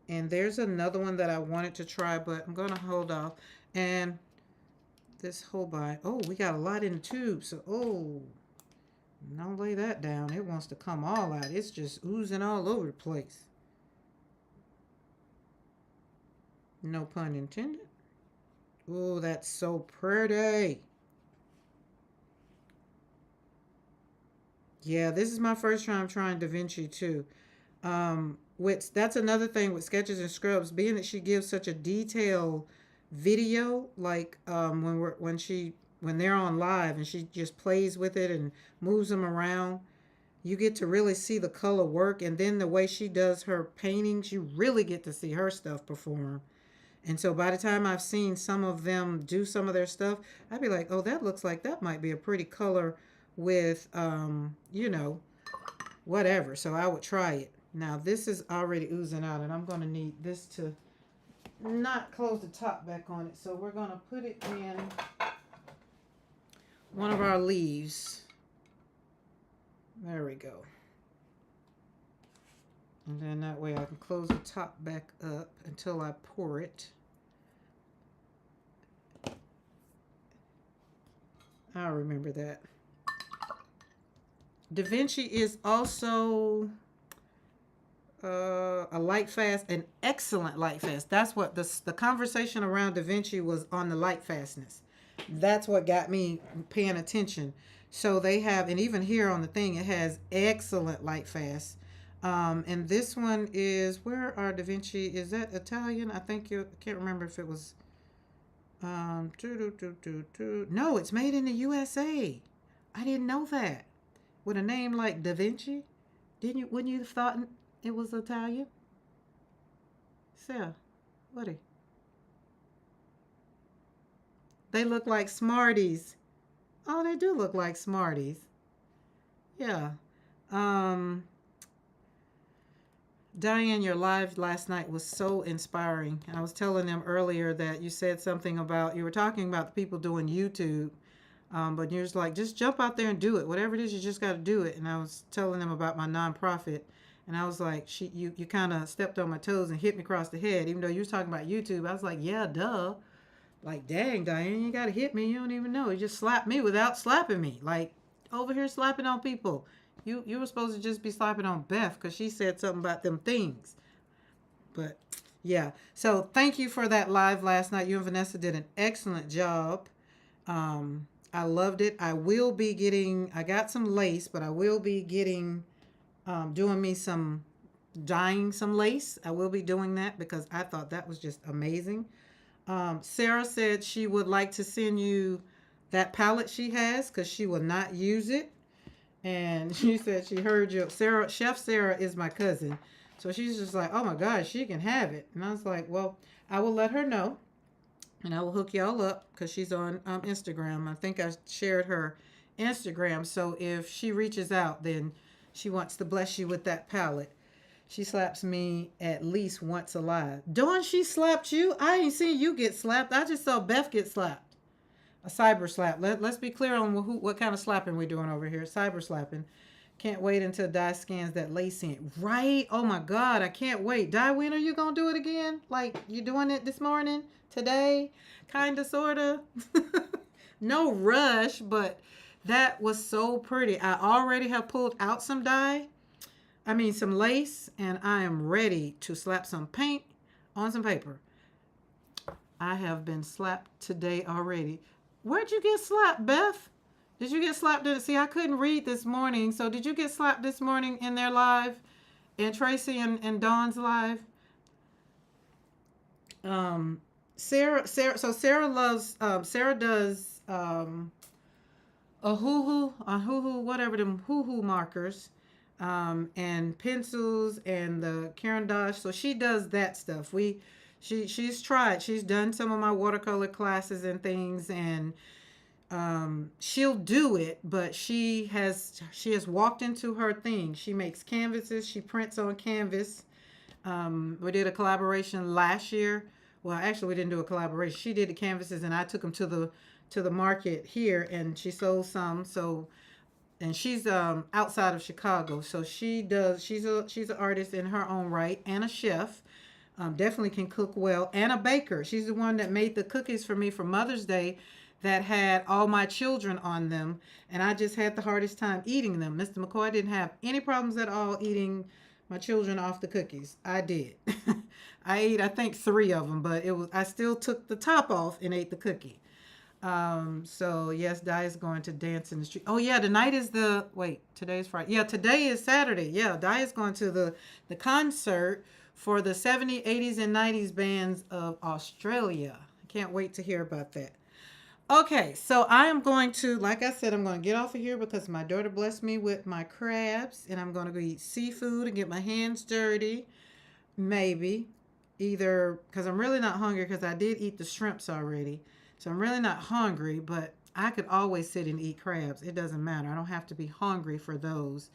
And there's another one that I wanted to try, but I'm going to hold off. And this whole body. Oh, we got a lot in the tube. So, oh, don't lay that down. It wants to come all out. It's just oozing all over the place. No pun intended. Oh, that's so pretty. Yeah, this is my first time trying Da Vinci too. That's another thing with Sketches and Scrubs, being that she gives such a detailed video, like when they're on live and she just plays with it and moves them around. You get to really see the color work, and then the way she does her paintings, you really get to see her stuff perform. And so by the time I've seen some of them do some of their stuff, I'd be like, oh, that looks like that might be a pretty color with, you know, whatever. So I would try it. Now this is already oozing out, and I'm going to need this to not close the top back on it. So we're going to put it in one of our leaves. There we go. And then that way I can close the top back up until I pour it. I'll remember that. Da Vinci is also a light fast, an excellent light fast. That's what the conversation around Da Vinci was on, the light fastness. That's what got me paying attention. So they have, and even here on the thing, it has excellent light fast. And this one is, where are Da Vinci? Is that Italian? I think you, I can't remember if it was. No, it's made in the USA. I didn't know that. With a name like Da Vinci, didn't you? Wouldn't you have thought it was Italian? So, what? They look like Smarties. Oh, they do look like Smarties. Yeah. Um, Diane, your live last night was so inspiring. And I was telling them earlier that you said something about, you were talking about the people doing YouTube, but you're just like, just jump out there and do it. Whatever it is, you just got to do it. And I was telling them about my nonprofit. And I was like, you kind of stepped on my toes and hit me across the head. Even though you was talking about YouTube, I was like, yeah, duh. Like, dang, Diane, you got to hit me. You don't even know. You just slapped me without slapping me. Like, over here slapping on people. You were supposed to just be slapping on Beth because she said something about them things. But, yeah. So, thank you for that live last night. You and Vanessa did an excellent job. I loved it. I will be getting, I got some lace, but I will be getting, doing me some, dyeing some lace. I will be doing that because I thought that was just amazing. Sarah said she would like to send you that palette she has because she will not use it. And she said she heard you. Sarah, Chef Sarah is my cousin. So she's just like, oh my gosh, she can have it. And I was like, well, I will let her know. And I will hook y'all up because she's on Instagram. I think I shared her Instagram. So if she reaches out, then she wants to bless you with that palette. She slaps me at least once alive. Dawn, she slapped you? I ain't seen you get slapped. I just saw Beth get slapped. A cyber slap. Let's be clear on what kind of slapping we're doing over here. Cyber slapping. Can't wait until Di scans that lace in. Right? Oh my God, I can't wait. Di, when are you going to do it again? Like, you doing it this morning? Today? Kinda, sorta? No rush, but that was so pretty. I already have pulled out some dye. I mean, some lace, and I am ready to slap some paint on some paper. I have been slapped today already. Where'd you get slapped, Beth? Did you get slapped? See, I couldn't read this morning. So did you get slapped this morning in their live? In Tracy and Dawn's live? Sarah loves, Sarah does a hoo-hoo, whatever them hoo-hoo markers, and pencils and the Caran d'Ache. So she does that stuff. She's tried. She's done some of my watercolor classes and things, and she'll do it, but she has walked into her thing. She makes canvases. She prints on canvas. We did a collaboration last year. Well, actually, we didn't do a collaboration. She did the canvases, and I took them to the market here, and she sold some. So, and she's outside of Chicago, so she does. She's an artist in her own right and a chef. Definitely can cook well, and a baker. She's the one that made the cookies for me for Mother's Day that had all my children on them, and I just had the hardest time eating them. Mr. McCoy didn't have any problems at all eating my children off the cookies. I did. I ate, I think, 3 of them, but I still took the top off and ate the cookie. So yes, Di is going to dance in the street. Oh yeah, tonight is today's Friday. Yeah, today is Saturday. Yeah, Di is going to the concert for the 70s, 80s, and 90s bands of Australia. I can't wait to hear about that. Okay, so I am going to, like I said, I'm going to get off of here because my daughter blessed me with my crabs, and I'm going to go eat seafood and get my hands dirty. Maybe. Either, because I'm really not hungry because I did eat the shrimps already. So I'm really not hungry, but I could always sit and eat crabs. It doesn't matter. I don't have to be hungry for those.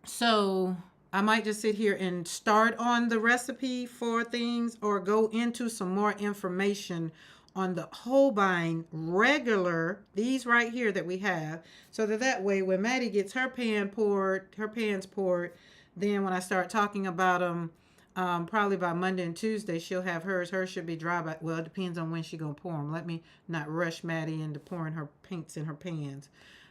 So I might just sit here and start on the recipe for things or go into some more information on the Holbein regular, these right here that we have, so that way when Maddie gets her pans poured, then when I start talking about them, probably by Monday and Tuesday, she'll have hers. Hers should be dry, but well, it depends on when she's going to pour them. Let me not rush Maddie into pouring her paints in her pans.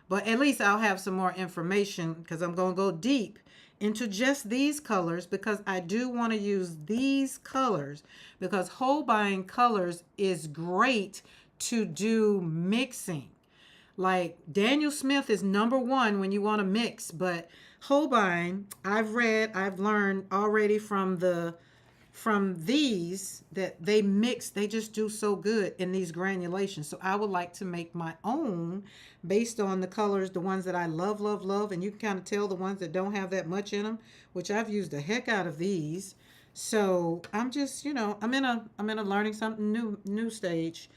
But at least I'll have some more information because I'm going to go deep into just these colors because I do want to use these colors because Holbein colors is great to do mixing. Like Daniel Smith is number one when you want to mix, but Holbein, I've learned already from these that they mix, they just do so good in these granulations. So I would like to make my own based on the colors, the ones that I love, love, love, and you can kind of tell the ones that don't have that much in them, which I've used the heck out of these. So I'm just, I'm in a learning something new stage,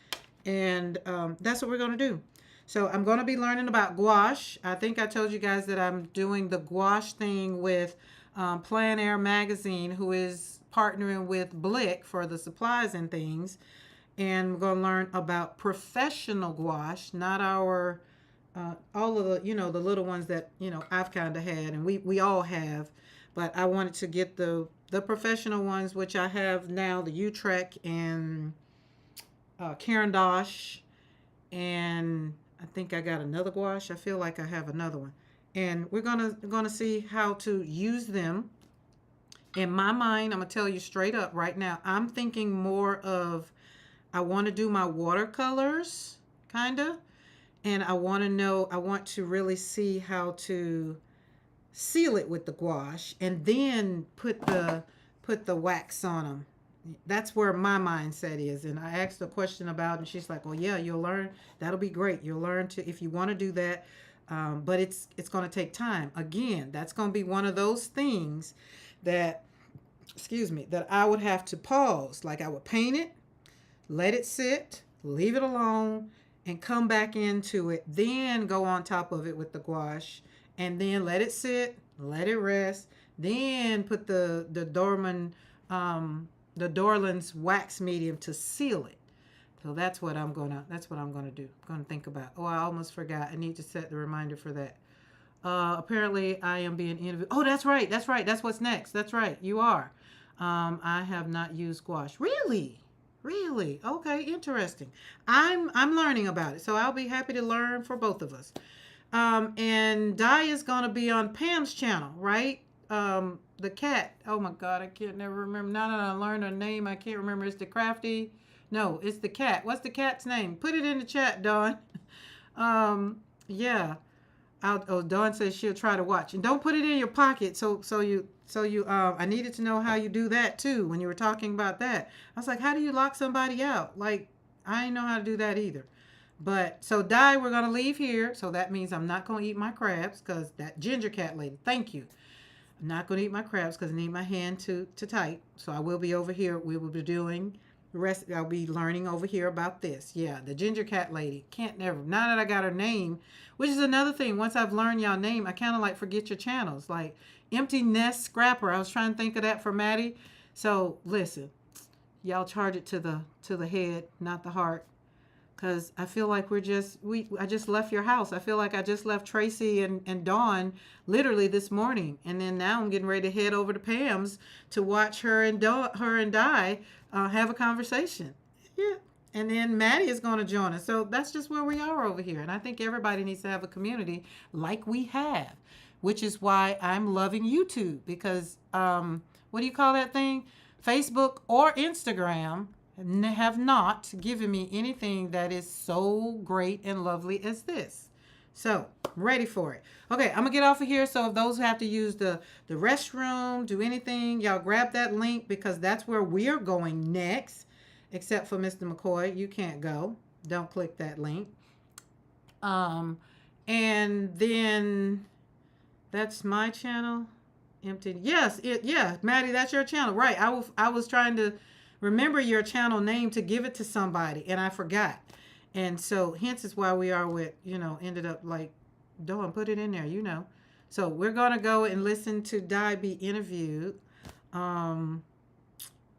and that's what we're gonna do. So I'm going to be learning about gouache. I think I told you guys that I'm doing the gouache thing with Plein Air Magazine, who is partnering with Blick for the supplies and things. And we're going to learn about professional gouache, not our, all of the, the little ones that, I've kind of had and we all have. But I wanted to get the professional ones, which I have now, the Utrecht and Caran d'Ache, and I think I got another gouache. I feel like I have another one. And we're gonna see how to use them. In my mind, I'm gonna tell you straight up right now, I'm thinking more of I want to do my watercolors kinda. And I want to really see how to seal it with the gouache and then put the wax on them. That's where my mindset is. And I asked a question about it, and she's like, well, yeah, you'll learn. That'll be great. You'll learn to, if you want to do that. But it's going to take time. Again, that's going to be one of those things that, that I would have to pause. Like I would paint it, let it sit, leave it alone, and come back into it. Then go on top of it with the gouache, and then let it sit, let it rest. Then put the Dorland's wax medium to seal it. So that's what I'm gonna do. I'm gonna think about. Oh, I almost forgot. I need to set the reminder for that. Apparently I am being interviewed. Oh, that's right. That's what's next. That's right. You are. I have not used gouache. Really? Okay, interesting. I'm learning about it. So I'll be happy to learn for both of us. And Di is gonna be on Pam's channel, right? The cat. Oh my God, I can't never remember. Now that I learned her name, I can't remember. It's the crafty. No, it's the cat. What's the cat's name? Put it in the chat, Dawn. Yeah. Dawn says she'll try to watch, and don't put it in your pocket. So you. I needed to know how you do that too. When you were talking about that, I was like, how do you lock somebody out? Like, I didn't know how to do that either. But so Di, we're gonna leave here. So that means I'm not gonna eat my crabs because that ginger cat lady. Thank you. I'm not going to eat my crabs because I need my hand to type. So I will be over here. We will be doing the rest. I'll be learning over here about this. Yeah, the ginger cat lady. Can't never. Now that I got her name, which is another thing. Once I've learned y'all name, I kind of like forget your channels. Like Empty Nest Scrapper. I was trying to think of that for Maddie. So listen, y'all charge it to the head, not the heart. Because I feel like I just left your house. I feel like I just left Tracy and Dawn literally this morning. And then now I'm getting ready to head over to Pam's to watch her and Di have a conversation. Yeah. And then Maddie is going to join us. So that's just where we are over here. And I think everybody needs to have a community like we have, which is why I'm loving YouTube. Because what do you call that thing? Facebook or Instagram have not given me anything that is so great and lovely as this. So, ready for it. Okay, I'm going to get off of here. So, if those who have to use the restroom, do anything, y'all grab that link because that's where we're going next. Except for Mr. McCoy, you can't go. Don't click that link. And then that's my channel. Empty. Yes, Maddie, that's your channel. Right. I was trying to remember your channel name to give it to somebody, and I forgot. And so, hence is why we are with, ended up like, Dawn, put it in there, So, we're going to go and listen to Di be interviewed. And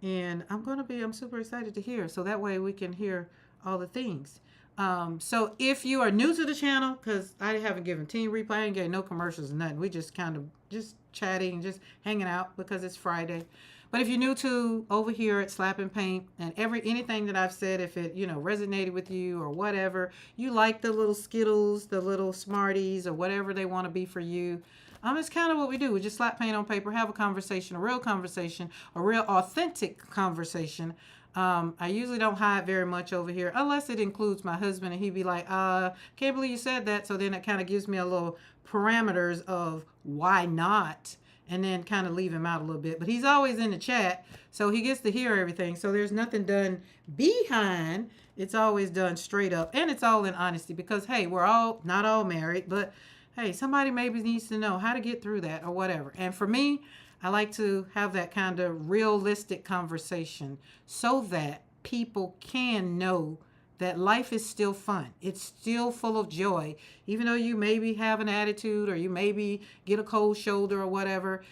I'm super excited to hear. So, that way we can hear all the things. So, if you are new to the channel, because I haven't given team replay, I ain't getting no commercials or nothing. We just kind of just chatting, just hanging out because it's Friday. But if you're new to over here at Slap and Paint, and anything that I've said, if it, resonated with you or whatever, you like the little Skittles, the little Smarties, or whatever they want to be for you, It's kind of what we do. We just slap paint on paper, have a conversation, a real conversation, a real authentic conversation. I usually don't hide very much over here unless it includes my husband, and he'd be like, can't believe you said that. So then it kind of gives me a little parameters of why not, and then kind of leave him out a little bit. But he's always in the chat, so he gets to hear everything. So there's nothing done behind. It's always done straight up, and it's all in honesty because, hey, we're all not all married, but hey, somebody maybe needs to know how to get through that or whatever. And for me, I like to have that kind of realistic conversation so that people can know that life is still fun. It's still full of joy. Even though you maybe have an attitude or you maybe get a cold shoulder or whatever,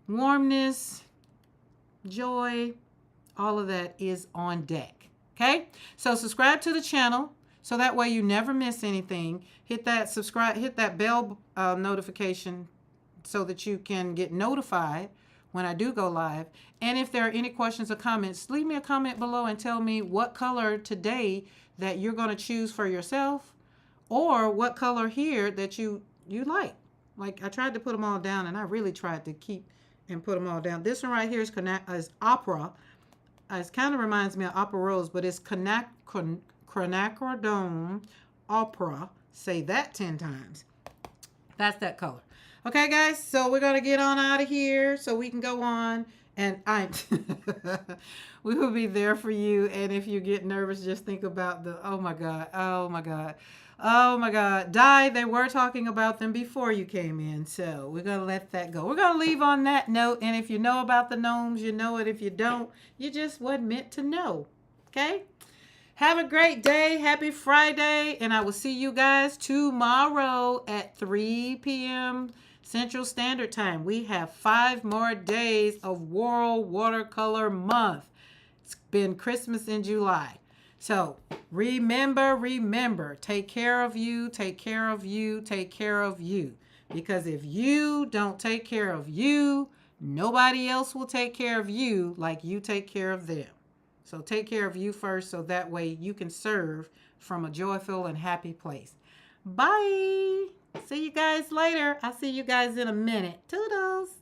warmness, joy, all of that is on deck. Okay? So subscribe to the channel so that way you never miss anything. Hit that subscribe, hit that bell notification so that you can get notified when I do go live. And if there are any questions or comments, leave me a comment below and tell me what color today that you're going to choose for yourself, or what color here that you like. Like, I tried to put them all down, and I really tried to keep and put them all down. This one right here is opera. It kind of reminds me of Opera Rose, but it's Chronacrodome Opera. Say that 10 times. That's that color. Okay, guys, so we're going to get on out of here so we can go on. And we will be there for you. And if you get nervous, just think about oh my God, oh my God, oh my God. They were talking about them before you came in. So we're going to let that go. We're going to leave on that note. And if you know about the gnomes, you know it. If you don't, you just wasn't meant to know. Okay? Have a great day. Happy Friday. And I will see you guys tomorrow at 3 p.m. Central Standard Time. We have 5 more days of World Watercolor Month. It's been Christmas in July. So remember, take care of you, take care of you, take care of you. Because if you don't take care of you, nobody else will take care of you like you take care of them. So take care of you first so that way you can serve from a joyful and happy place. Bye. See you guys later. I'll see you guys in a minute. Toodles.